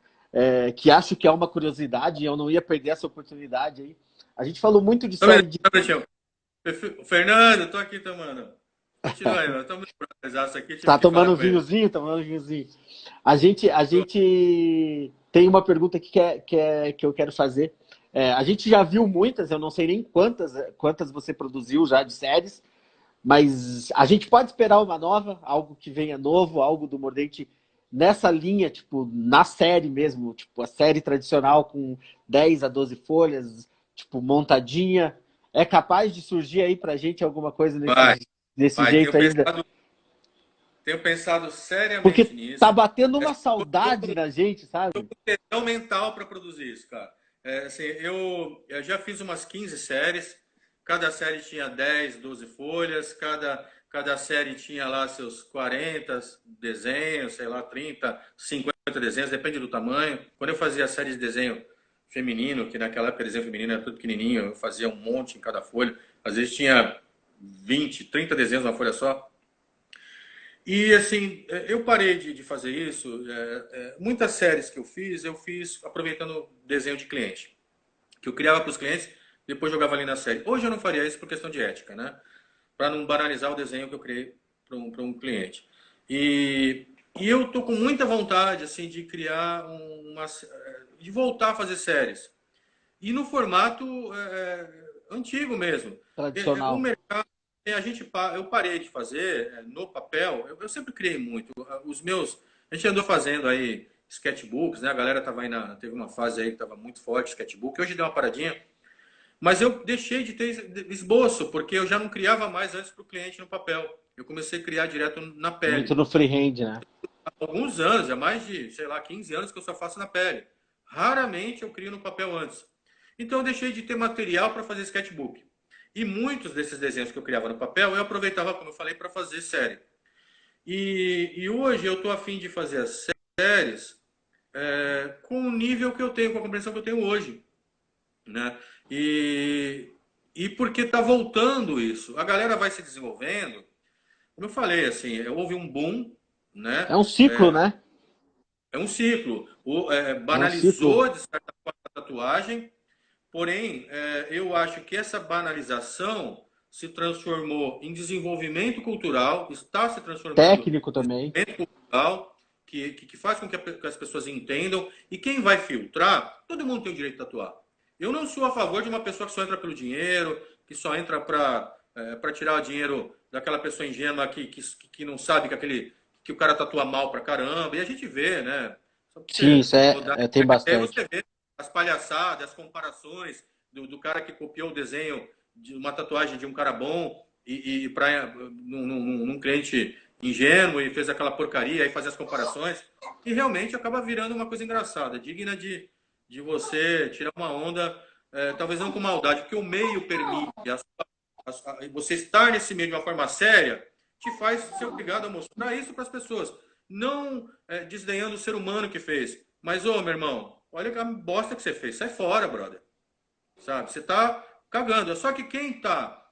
que acho que é uma curiosidade, e eu não ia perder essa oportunidade aí. A gente falou muito de série de. Tá, Betinho? Fernando, tô aqui tomando. Continua aí, estamos aqui, tive Tá que falar tomando um com ele. vinhozinho, tomando um vinhozinho. A gente tem uma pergunta aqui que eu quero fazer. A gente já viu muitas, eu não sei nem quantas você produziu já de séries, mas a gente pode esperar uma nova, algo que venha novo, algo do Mordente nessa linha, tipo, na série mesmo, tipo, a série tradicional com 10 a 12 folhas, tipo, montadinha. É capaz de surgir aí pra gente alguma coisa Vai, desse vai. jeito ainda? Tenho pensado Porque seriamente tá nisso. batendo É, uma saudade na gente, sabe? tesão mental para produzir isso, cara. Assim, eu já fiz umas 15 séries, cada série tinha 10, 12 folhas, cada série tinha lá seus 40 desenhos, sei lá, 30, 50 desenhos, depende do tamanho. Quando eu fazia a série de desenho feminino, que naquela época desenho feminino era tudo pequenininho, eu fazia um monte em cada folha, às vezes tinha 20, 30 desenhos numa folha só. E assim, eu parei de fazer isso. Muitas séries que eu fiz aproveitando desenho de cliente, que eu criava para os clientes, depois jogava ali na série. Hoje eu não faria isso por questão de ética, né? Para não banalizar o desenho que eu criei para um cliente. E, e eu tô com muita vontade assim de criar de voltar a fazer séries. E no formato antigo mesmo. O Tradicional. mercado, eu parei de fazer no papel, eu sempre criei muito. A gente andou fazendo aí sketchbooks, né? A galera tava aí teve uma fase aí que estava muito forte, sketchbook. Hoje deu uma paradinha, mas eu deixei de ter esboço, porque eu já não criava mais antes para o cliente no papel. Eu comecei a criar direto na Muito pele. no freehand, né? Há alguns anos, há mais de, sei lá, 15 anos que eu só faço na pele. Raramente eu crio no papel antes. Então eu deixei de ter material para fazer sketchbook. E muitos desses desenhos que eu criava no papel, eu aproveitava, como eu falei, para fazer série. E hoje eu estou afim de fazer as séries com o nível que eu tenho, com a compreensão que eu tenho hoje. Né? E porque está voltando isso. A galera vai se desenvolvendo. Como eu falei, assim, houve um boom, né? É um ciclo, né? É um ciclo. É um ciclo Banalizou, de certa forma, a tatuagem, porém, eu acho que essa banalização se transformou em desenvolvimento cultural, está se transformando técnico em também. desenvolvimento cultural, que faz com que as pessoas entendam. E quem vai filtrar, todo mundo tem o direito de tatuar. Eu não sou a favor de uma pessoa que só entra pelo dinheiro, que só entra para tirar o dinheiro daquela pessoa ingênua que não sabe que o cara tatua mal pra caramba. E a gente vê, né? Só pra Sim, você isso rodar, tem aí bastante. você vê as palhaçadas, as comparações do cara que copiou o desenho de uma tatuagem de um cara bom e para num cliente ingênuo e fez aquela porcaria e fazer as comparações. E realmente acaba virando uma coisa engraçada, digna de você tirar uma onda, talvez não com maldade, porque o meio permite, você estar nesse meio de uma forma séria, te faz ser obrigado a mostrar isso para as pessoas. Não desdenhando o ser humano que fez. Mas, ô, meu irmão, olha a bosta que você fez. Sai fora, brother. Sabe? Você tá cagando. Só que quem tá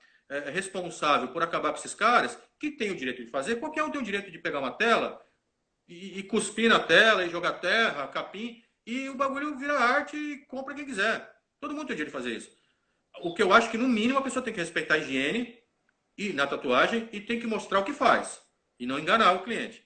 responsável por acabar com esses caras, que tem o direito de fazer, qualquer um tem o direito de pegar uma tela e cuspir na tela e jogar terra, capim, e o bagulho vira arte e compra quem quiser. Todo mundo tem o direito de fazer isso. O que eu acho que, no mínimo, a pessoa tem que respeitar a higiene e na tatuagem e tem que mostrar o que faz. E não enganar o cliente.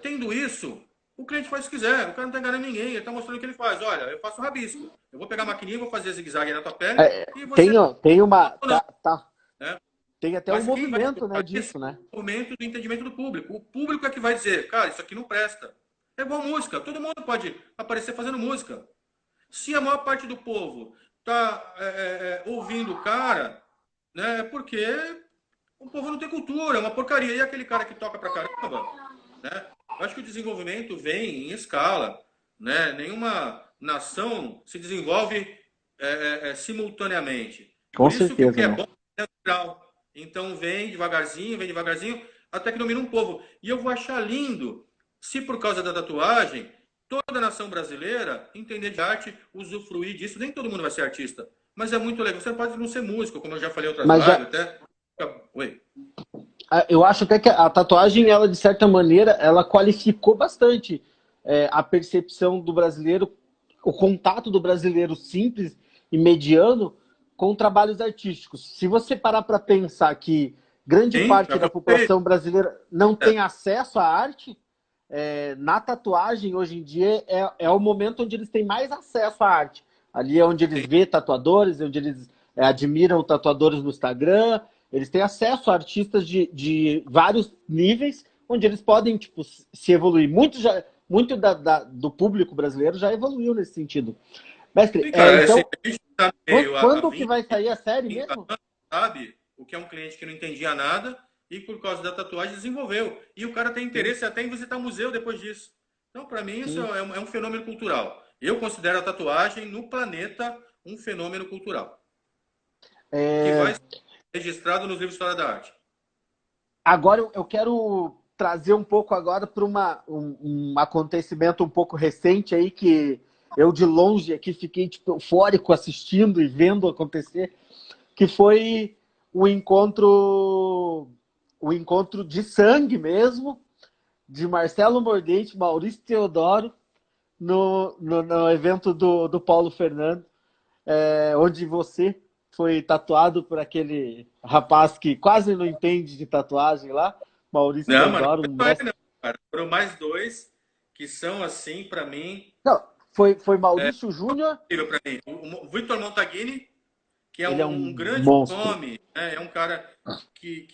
Tendo isso, o cliente faz o que quiser. O cara não está enganando ninguém. Ele está mostrando o que ele faz. Olha, eu faço rabisco. Eu vou pegar a maquininha, vou fazer zigue-zague na tua pele e você... Tem uma. Não, né? Tem até um Mas quem vai movimento, né, filtrar isso disso, né? é o momento do entendimento do público. O público é que vai dizer, cara, isso aqui não presta. É igual música. Todo mundo pode aparecer fazendo música. Se a maior parte do povo está ouvindo o cara, né, é porque o povo não tem cultura, é uma porcaria. E aquele cara que toca pra caramba, né? Eu acho que o desenvolvimento vem em escala, né? Nenhuma nação se desenvolve simultaneamente. Com Por isso que o que certeza, é né? bom é natural. Então vem devagarzinho, até que domina um povo. E eu vou achar lindo se por causa da tatuagem toda a nação brasileira entender de arte, usufruir disso. Nem todo mundo vai ser artista, mas é muito legal. Você pode não ser músico, como eu já falei em outras Mas já, lives, até. Oi. eu acho até que a tatuagem, ela, de certa maneira, ela qualificou bastante a percepção do brasileiro, o contato do brasileiro simples e mediano com trabalhos artísticos. Se você parar para pensar que grande parte da população brasileira não tem acesso à arte, na tatuagem, hoje em dia, é o momento onde eles têm mais acesso à arte. Ali é onde eles vê tatuadores, onde eles admiram tatuadores no Instagram, eles têm acesso a artistas de vários níveis, onde eles podem tipo, se evoluir. Muito do público brasileiro já evoluiu nesse sentido. Mestre, cara, então, assim, tá quando que vai sair a série mesmo? Sabe? O que é um cliente que não entendia nada e por causa da tatuagem desenvolveu. E o cara tem interesse até em visitar o museu depois disso. Então, para mim, isso é um fenômeno cultural. Eu considero a tatuagem no planeta um fenômeno cultural. Que vai ser registrado nos livros de História da Arte. Agora eu quero trazer um pouco agora para um acontecimento um pouco recente aí que eu de longe aqui fiquei tipo, eufórico assistindo e vendo acontecer, que foi o encontro de sangue mesmo de Marcelo Mordente, Maurício Teodoro no evento do Paulo Fernando, onde você foi tatuado por aquele rapaz que quase não entende de tatuagem lá, Maurício Teodoro. Não, não, cara. Foram mais dois que são, assim, para mim... Não, foi Maurício Júnior. O Vitor Montaguini, que é ele um grande monstro. nome, né? É um cara que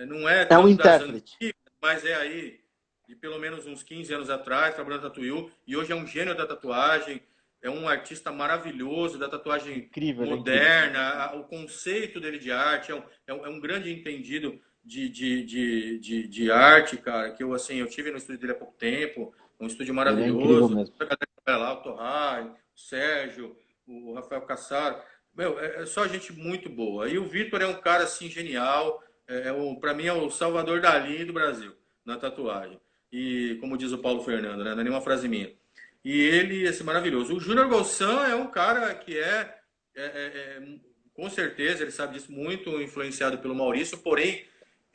não é um das intérprete, antigas, mas é aí de pelo menos uns 15 anos atrás, trabalhando na Tatuiu, e hoje é um gênio da tatuagem, é um artista maravilhoso da tatuagem incrível, moderna, o conceito dele de arte, é um grande entendido de arte, cara, que eu tive no estúdio dele há pouco tempo, um estúdio maravilhoso, lá, o Torrai, o Sérgio, o Rafael Cassaro, é só gente muito boa. E o Vitor é um cara assim genial, para mim é o Salvador Dalí do Brasil na tatuagem. E como diz o Paulo Fernando, né? Não é nenhuma frase minha. E ele é maravilhoso. O Júnior Golsan é um cara que com certeza, ele sabe disso, muito influenciado pelo Maurício, porém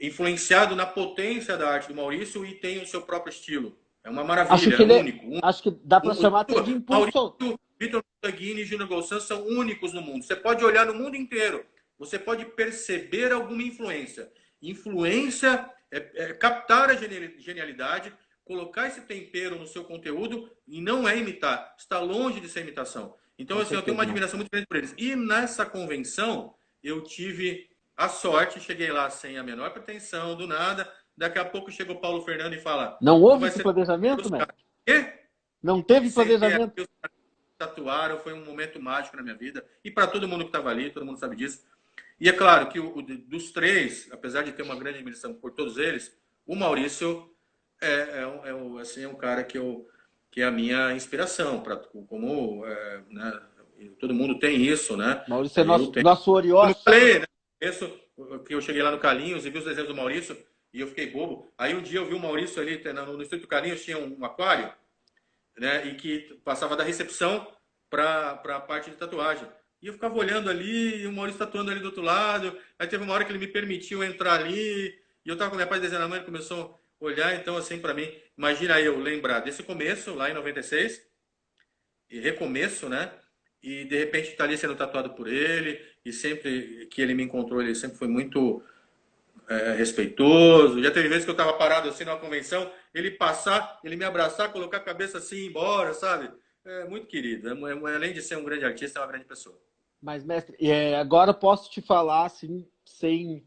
influenciado na potência da arte do Maurício e tem o seu próprio estilo. É uma maravilha, é único. Acho que dá para chamar até de impulso. Vitor Montaguini e Júnior Golsan são únicos no mundo. Você pode olhar no mundo inteiro, você pode perceber alguma influência. Influência captar a genialidade, colocar esse tempero no seu conteúdo e não é imitar, está longe de ser imitação. Então, assim, eu tenho uma admiração muito grande por eles. E nessa convenção, eu tive a sorte, cheguei lá sem a menor pretensão, do nada. Daqui a pouco chegou o Paulo Fernando e fala... Não houve esse planejamento, né? Não teve planejamento? Os caras tatuaram, foi um momento mágico na minha vida. E para todo mundo que estava ali, todo mundo sabe disso. E é claro que dos três, apesar de ter uma grande admiração por todos eles, o Maurício é um cara que é a minha inspiração. Né, todo mundo tem isso, né? Maurício é nosso Oriós. Eu falei, né? Que eu cheguei lá no Carlinhos e vi os desenhos do Maurício e eu fiquei bobo. Aí um dia eu vi o Maurício ali, no Estúdio do Carlinhos tinha um aquário, né? E que passava da recepção para a parte de tatuagem. E eu ficava olhando ali, e o Maurício tatuando ali do outro lado. Aí teve uma hora que ele me permitiu entrar ali, e eu tava com minha paz desenhando a mão, ele começou a olhar, então assim, para mim, imagina eu lembrar desse começo, lá em 96, e recomeço, né? E de repente estar ali sendo tatuado por ele, e sempre que ele me encontrou, ele sempre foi muito respeitoso. Já teve vezes que eu tava parado assim numa convenção, ele passar, ele me abraçar, colocar a cabeça assim e ir embora, sabe? É muito querido. Além de ser um grande artista, é uma grande pessoa. Mas, mestre, agora posso te falar, assim, sem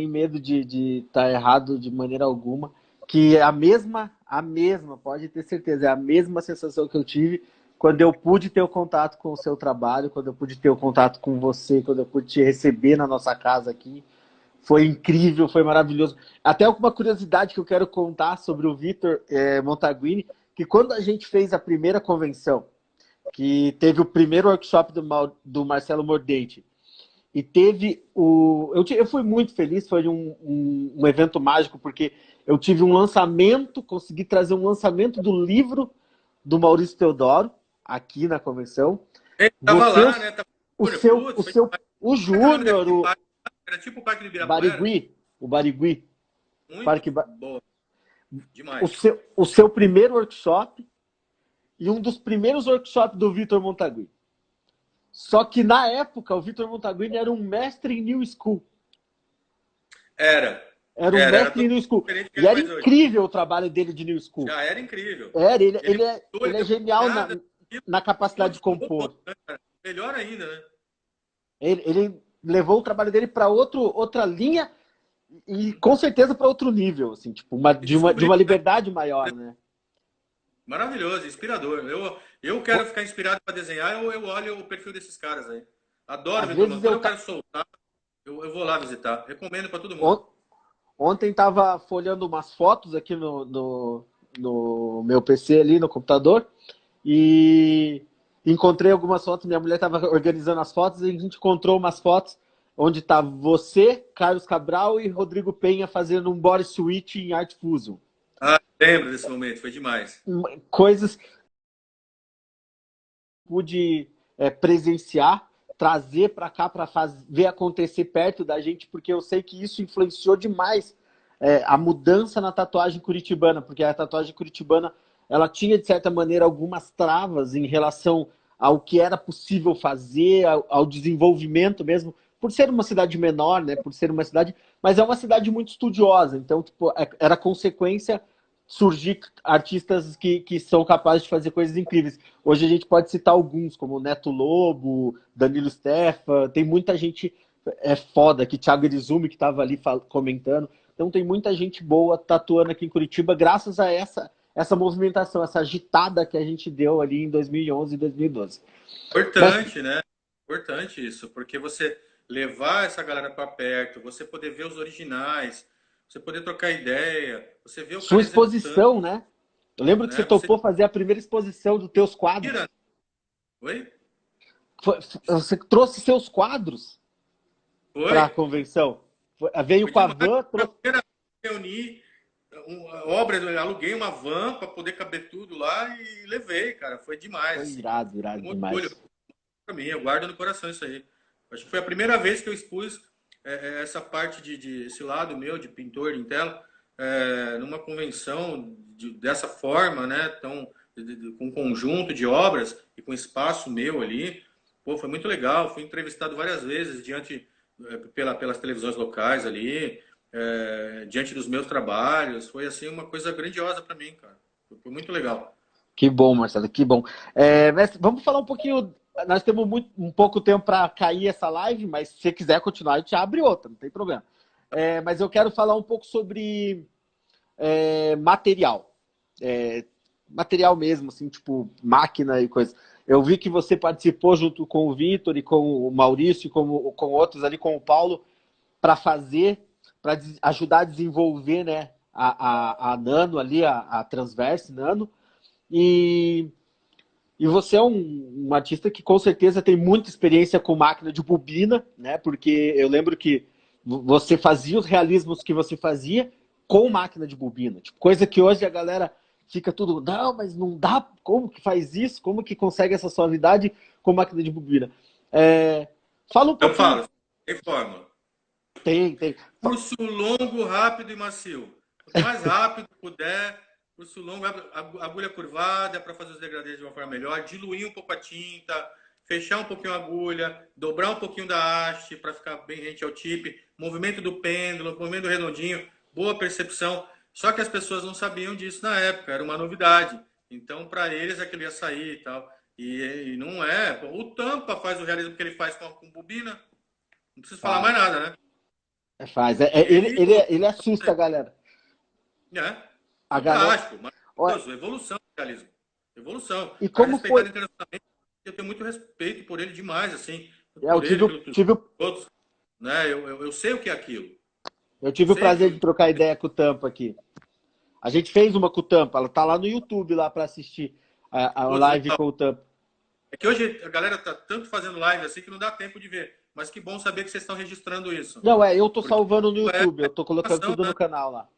medo de estar errado de maneira alguma, que a mesma, pode ter certeza, é a mesma sensação que eu tive quando eu pude ter o contato com o seu trabalho, quando eu pude ter o contato com você, quando eu pude te receber na nossa casa aqui. Foi incrível, foi maravilhoso. Até uma curiosidade que eu quero contar sobre o Vitor Montaguini, que quando a gente fez a primeira convenção, que teve o primeiro workshop do Marcelo Mordente, e teve eu fui muito feliz, foi um evento mágico, porque eu tive um lançamento, consegui trazer um lançamento do livro do Maurício Teodoro, aqui na convenção. Ele estava lá, né? O Júnior, era tipo o Parque de Ibirapuera. O Barigui. Muito boa. Demais. O seu primeiro workshop e um dos primeiros workshops do Vitor Montaguini. Só que na época o Vitor Montaguini era um mestre em New School. Era. Era um Era mestre em totalmente New School. diferente do que E ele era faz hoje. incrível o trabalho dele de New School. Já era incrível. Era, Ele mudou, ele é ele deu genial nada, na capacidade de compor. melhor ainda, né? Ele levou o trabalho dele para outra linha e com certeza para outro nível, assim, tipo, E de descobri, uma liberdade maior, né? maravilhoso, inspirador. Eu quero ficar inspirado para desenhar, eu olho o perfil desses caras aí. Adoro Às Vitor vezes Mano. Quando eu eu quero soltar, eu vou lá visitar. Recomendo para todo mundo. on- ontem estava folhando umas fotos aqui no meu PC ali no computador e encontrei algumas fotos. Minha mulher estava organizando as fotos e a gente encontrou umas fotos onde tá você, Carlos Cabral e Rodrigo Penha fazendo um body switch em Art Fusion. Ah, lembro desse momento, foi demais. Coisas que pude presenciar, trazer para cá para ver acontecer perto da gente, porque eu sei que isso influenciou demais a mudança na tatuagem curitibana, porque a tatuagem curitibana ela tinha, de certa maneira, algumas travas em relação ao que era possível fazer, ao desenvolvimento mesmo, por ser uma cidade menor, né? Por ser uma cidade, mas é uma cidade muito estudiosa, então tipo, era consequência surgir artistas que são capazes de fazer coisas incríveis. Hoje a gente pode citar alguns, como Neto Lobo, Danilo Stefan, tem muita gente foda aqui, Thiago Irizumi, que estava ali comentando. Então tem muita gente boa tatuando aqui em Curitiba, graças a essa movimentação, essa agitada que a gente deu ali em 2011 e 2012. Mas, Importante, né? Importante isso, porque você levar essa galera para perto, você poder ver os originais, você poder trocar ideia, você ver o sua cara executando, exposição, né? Eu lembro que você né? Você topou fazer a primeira exposição dos teus tira. quadros. Oi? Você trouxe seus quadros Foi? para a convenção. Veio Foi com a demais. van, Foi a trouxe. primeira vez que eu reuni obras, eu aluguei uma van para poder caber tudo lá e levei, cara. Foi demais, Foi assim. irado, irado Um orgulho demais. para mim, eu guardo no coração isso aí. Acho que foi a primeira vez que eu expus essa parte esse lado meu de pintor em tela numa convenção dessa forma, né? Tão, com um conjunto de obras e com espaço meu ali. Pô, foi muito legal. Fui entrevistado várias vezes pelas televisões locais ali, diante dos meus trabalhos. Foi assim uma coisa grandiosa para mim, cara. Foi muito legal. Que bom, Marcelo, que bom. Mestre, vamos falar um pouquinho. Nós temos um pouco tempo para cair essa live, mas se você quiser continuar, a gente abre outra, não tem problema. Mas eu quero falar um pouco sobre material. Material mesmo, assim, tipo máquina e coisa. Eu vi que você participou junto com o Vitor e com o Maurício e com outros ali, com o Paulo, para ajudar a desenvolver, né, a Nano ali, a Transverse Nano. E, e você é um artista que com certeza tem muita experiência com máquina de bobina, né? Porque eu lembro que você fazia os realismos que você fazia com máquina de bobina. Tipo, coisa que hoje a galera fica tudo, não, mas não dá, como que faz isso? Como que consegue essa suavidade com máquina de bobina? Fala um Eu pouquinho. falo, tem fórmula. Tem. Curso longo, rápido e macio. Quanto mais rápido puder, curso longo, agulha curvada para fazer os degradês de uma forma melhor, diluir um pouco a tinta, fechar um pouquinho a agulha, dobrar um pouquinho da haste para ficar bem rente ao tip, movimento do pêndulo, movimento redondinho, boa percepção. Só que as pessoas não sabiam disso na época, era uma novidade. Então, para eles, aquilo ia sair e tal. E não é. O Tampa faz o realismo que ele faz com bobina. Não preciso falar mais Faz. nada, né? Faz. Ele Ele assusta a galera. é A galera. fantástico, Olha, maravilhoso. Evolução do realismo. Evolução. e Cara como respeitado foi? internacionalmente. Eu tenho muito respeito por ele demais, assim. Eu Por ele, tive, pelos tive, outros. Né? Eu sei o que é aquilo. eu Eu tive o sei prazer que. de trocar ideia com o Tampa aqui. A gente fez uma com o Tampa, ela tá lá no YouTube lá para assistir a Pô, live legal. com o Tampa. É que hoje a galera tá tanto fazendo live assim que não dá tempo de ver. Mas que bom saber que vocês estão registrando isso. Não, eu tô Porque salvando no é YouTube, eu tô colocando ação, tudo no né? canal lá.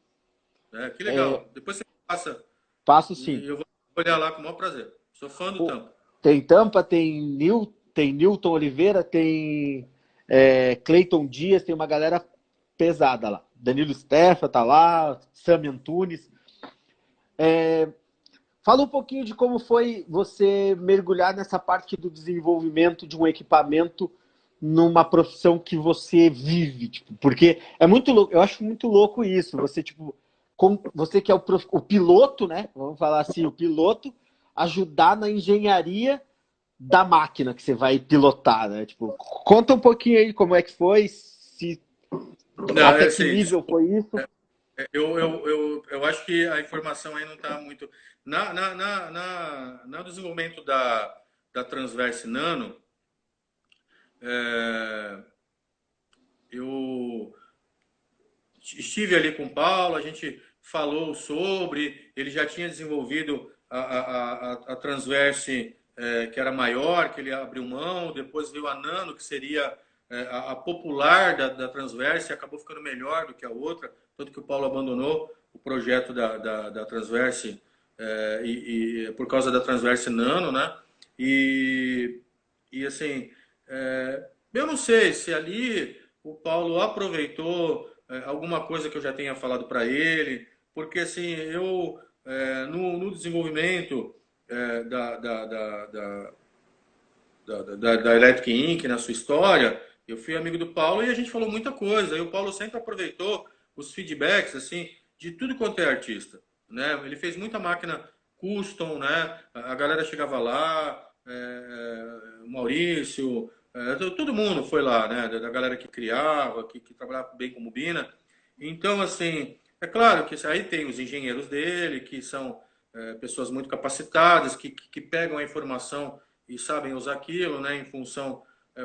Que legal. Depois você passa Passo e sim. eu vou olhar lá com o maior prazer. Sou fã do Tampa. Tem Tampa, tem Newton Oliveira, tem Cleiton Dias, tem uma galera pesada lá. Danilo Steffa tá lá, Sami Antunes. Fala um pouquinho de como foi você mergulhar nessa parte do desenvolvimento de um equipamento numa profissão que você vive, tipo, porque é muito louco, eu acho muito louco isso, você, tipo, você que é o piloto, né, vamos falar assim, o piloto, ajudar na engenharia da máquina que você vai pilotar, né, tipo, conta um pouquinho aí como é que foi, se, Não, é até que assim, nível foi isso. eu acho que a informação aí não está muito. No desenvolvimento da Transverse Nano, é, eu estive ali com o Paulo, a gente falou sobre, ele já tinha desenvolvido a Transverse, que era maior, que ele abriu mão, depois veio a Nano, que seria a popular da Transverse, acabou ficando melhor do que a outra, tanto que o Paulo abandonou o projeto da Transverse por causa da Transverse Nano, né? E assim, eu não sei se ali o Paulo aproveitou alguma coisa que eu já tenha falado para ele, porque assim, eu no desenvolvimento da Electric Inc., na sua história, eu fui amigo do Paulo e a gente falou muita coisa. E o Paulo sempre aproveitou os feedbacks assim de tudo quanto é artista, né? Ele fez muita máquina custom, né? A galera chegava lá, o Maurício, todo mundo foi lá, né? Da galera que criava, que trabalhava bem com bobina. Então, assim, é claro que aí tem os engenheiros dele, que são pessoas muito capacitadas, que pegam a informação e sabem usar aquilo, né, em função,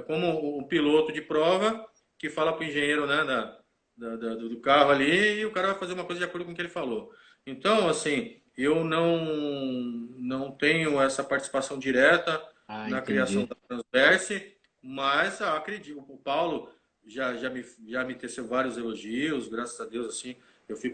como o piloto de prova, que fala para o engenheiro, né, do carro ali, e o cara vai fazer uma coisa de acordo com o que ele falou. Então, assim, eu não tenho essa participação direta Ah, na criação entendi. da Transverse, mas acredito, o Paulo já me teceu vários elogios, graças a Deus, assim,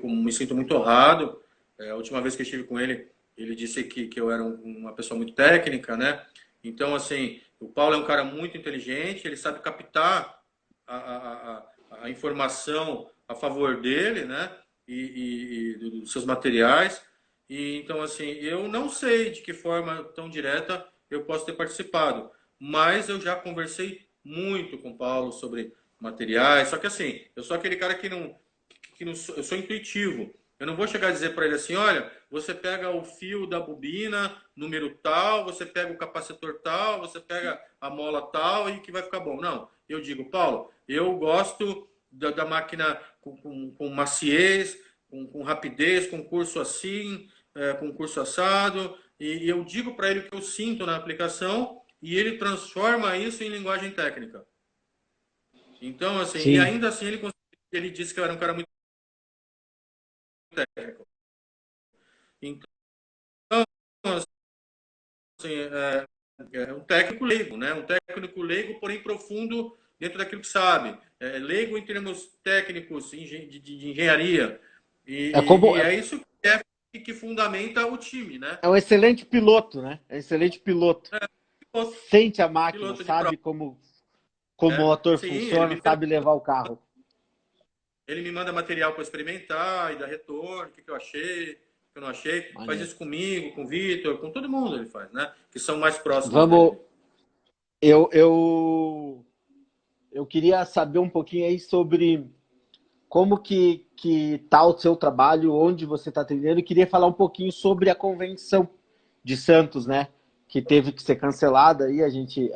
me sinto muito honrado. A última vez que eu estive com ele, ele disse que eu era uma pessoa muito técnica, né? Então, assim, o Paulo é um cara muito inteligente, ele sabe captar a informação a favor dele, né? E dos seus materiais. E, então, assim, eu não sei de que forma tão direta eu posso ter participado, mas eu já conversei muito com o Paulo sobre materiais. Só que, assim, eu sou aquele cara que não eu sou intuitivo. Eu não vou chegar a dizer para ele assim, olha, você pega o fio da bobina, número tal, você pega o capacitor tal, você pega a mola tal e que vai ficar bom. Não, eu digo, Paulo, eu gosto da máquina com maciez, com rapidez, com curso assim, com curso assado, e eu digo para ele o que eu sinto na aplicação e ele transforma isso em linguagem técnica. Então, assim, e Sim. ainda assim ele disse que eu era um cara muito técnico. Então, assim, é um técnico leigo, né? Um técnico leigo, porém profundo dentro daquilo que sabe. Leigo em termos técnicos de engenharia. É como E é isso que fundamenta o time, né? é um excelente piloto, né? É um excelente piloto. Piloto, Sente a máquina, piloto de prova. sabe como o motor Sim, funciona, sabe levar o carro. ele me manda material para experimentar e dar retorno, o que eu achei, o que eu não achei. Faz Maneiro. isso comigo, com o Vitor, com todo mundo ele faz, né? Que são mais próximos Vamos. dele. Eu, eu, eu queria saber um pouquinho aí sobre como que tá o seu trabalho, onde você está atendendo, e queria falar um pouquinho sobre a convenção de Santos, né? Que teve que ser cancelada aí, a gente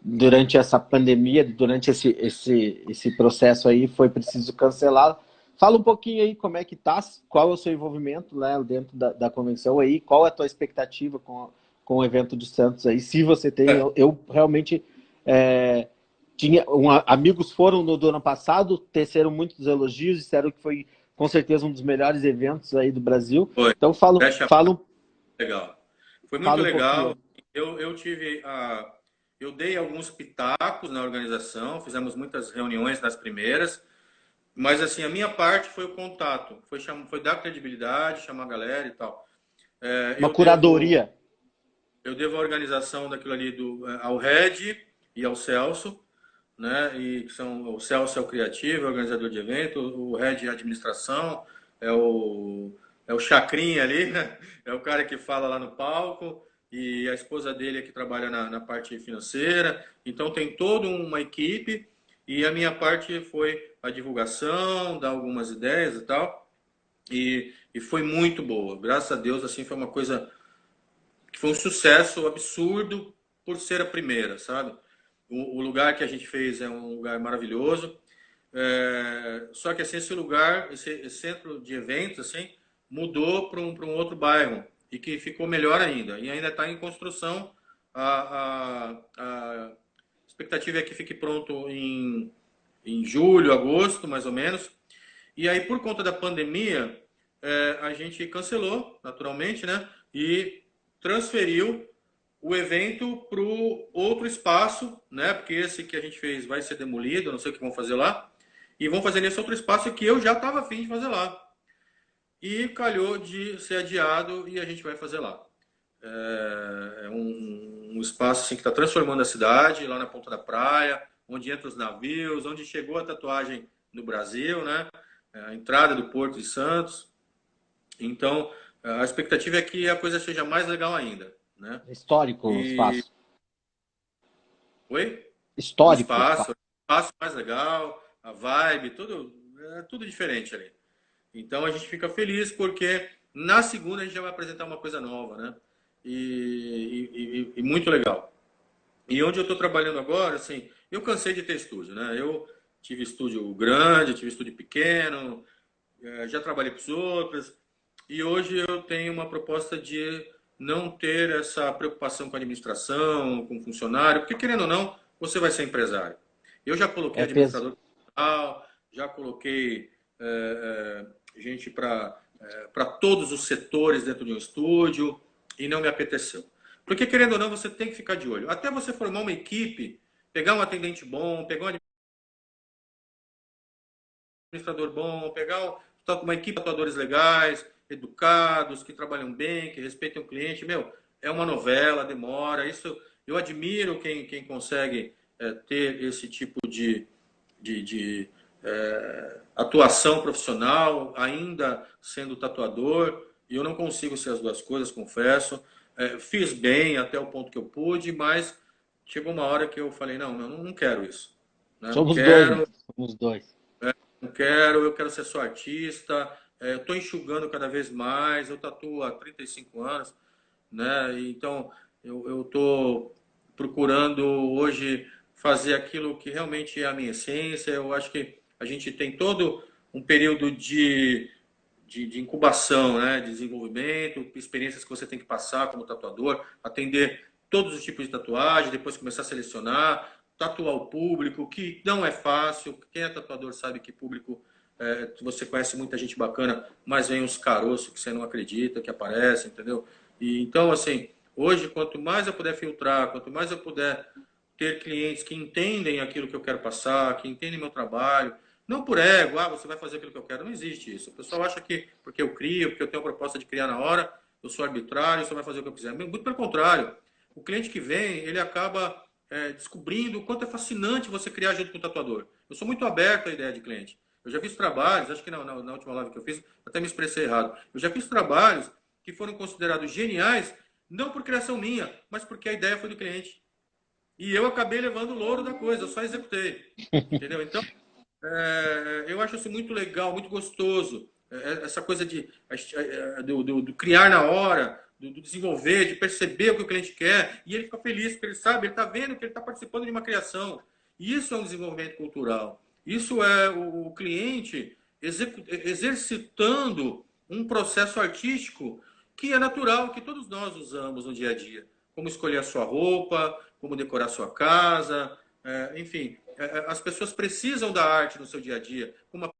durante essa pandemia, durante esse processo aí, foi preciso cancelar. Fala um pouquinho aí como é que tá, qual é o seu envolvimento, né, dentro da convenção aí, qual é a tua expectativa com o evento de Santos aí, se você tem, eu realmente amigos foram no do ano passado, teceram muitos elogios, disseram que foi com certeza um dos melhores eventos aí do Brasil. Foi. Então Fecha legal. Foi muito falo um pouquinho legal. aí. Eu tive eu dei alguns pitacos na organização, fizemos muitas reuniões nas primeiras, mas assim, a minha parte foi o contato, foi dar credibilidade, chamar a galera e tal. É, Uma curadoria. eu devo a organização daquilo ali ao Red e ao Celso, né? E que são, o Celso é o criativo, é o organizador de evento, o Red é a administração, é o é o Chacrinha ali, né? É o cara que fala lá no palco, e a esposa dele é que trabalha na parte financeira. Então tem toda uma equipe, e a minha parte foi a divulgação, dar algumas ideias e tal. E foi muito boa. Graças a Deus, assim, foi uma coisa que foi um sucesso absurdo por ser a primeira, sabe? O lugar que a gente fez é um lugar maravilhoso. Só que assim, esse lugar, esse centro de eventos, assim, mudou para um outro bairro e que ficou melhor ainda. E ainda está em construção. A expectativa é que fique pronto em julho, agosto, mais ou menos. E aí, por conta da pandemia, a gente cancelou, naturalmente, né? E transferiu o evento para o outro espaço, né? Porque esse que a gente fez vai ser demolido, não sei o que vão fazer lá. E vão fazer nesse outro espaço que eu já estava afim de fazer lá. E calhou de ser adiado e a gente vai fazer lá. É um espaço assim, que está transformando a cidade, lá na ponta da praia, onde entram os navios, onde chegou a tatuagem no Brasil, né? A entrada do Porto de Santos. Então, a expectativa é que a coisa seja mais legal ainda, né? Histórico o E... espaço. Oi? O Histórico o espaço, espaço. o espaço mais legal, a vibe, tudo diferente ali. Então a gente fica feliz porque na segunda a gente já vai apresentar uma coisa nova, né? E muito legal. E onde eu estou trabalhando agora, assim, eu cansei de ter estúdio, né? Eu tive estúdio grande, tive estúdio pequeno, já trabalhei para os outros, e hoje eu tenho uma proposta de não ter essa preocupação com a administração, com o funcionário, porque querendo ou não, você vai ser empresário. Eu já coloquei É peso. administrador, já coloquei gente para todos os setores dentro de um estúdio e não me apeteceu. Porque querendo ou não, você tem que ficar de olho. Até você formar uma equipe, pegar um atendente bom, pegar um administrador bom, pegar uma equipe de atuadores legais, educados, que trabalham bem, que respeitam o cliente. Meu, é uma novela, demora. Isso eu admiro quem consegue ter esse tipo de atuação profissional, ainda sendo tatuador. E eu não consigo ser as duas coisas, confesso. Fiz bem até o ponto que eu pude, mas chegou uma hora que eu falei, não quero isso. Né? Não Somos dois, né? quero, Somos dois. não quero, eu quero ser só artista, eu estou enxugando cada vez mais, eu tatuo há 35 anos, né? Então, eu estou procurando hoje fazer aquilo que realmente é a minha essência. Eu acho que a gente tem todo um período de incubação, né? De desenvolvimento, experiências que você tem que passar como tatuador, atender todos os tipos de tatuagem, depois começar a selecionar, tatuar o público, que não é fácil. Quem é tatuador sabe que público você conhece muita gente bacana, mas vem uns caroços que você não acredita que aparecem, entendeu? E então, assim, hoje, quanto mais eu puder filtrar, quanto mais eu puder ter clientes que entendem aquilo que eu quero passar, que entendem meu trabalho, não por ego, você vai fazer aquilo que eu quero, não existe isso. O pessoal acha que porque eu crio, porque eu tenho a proposta de criar na hora, eu sou arbitrário, você vai fazer o que eu quiser. Muito pelo contrário. O cliente que vem, ele acaba descobrindo o quanto é fascinante você criar junto com o tatuador. Eu sou muito aberto à ideia de cliente. Eu já fiz trabalhos, acho que na última live que eu fiz, até me expressei errado. Eu já fiz trabalhos que foram considerados geniais, não por criação minha, mas porque a ideia foi do cliente. E eu acabei levando o louro da coisa, eu só executei. Entendeu? Então, eu acho isso muito legal, muito gostoso. Essa coisa do criar na hora, do desenvolver, de perceber o que o cliente quer, e ele fica feliz, porque ele sabe, ele está vendo que ele está participando de uma criação. Isso é um desenvolvimento cultural. Isso é o cliente exercitando um processo artístico que é natural, que todos nós usamos no dia a dia. Como escolher a sua roupa, como decorar a sua casa, enfim. As pessoas precisam da arte no seu dia a dia, como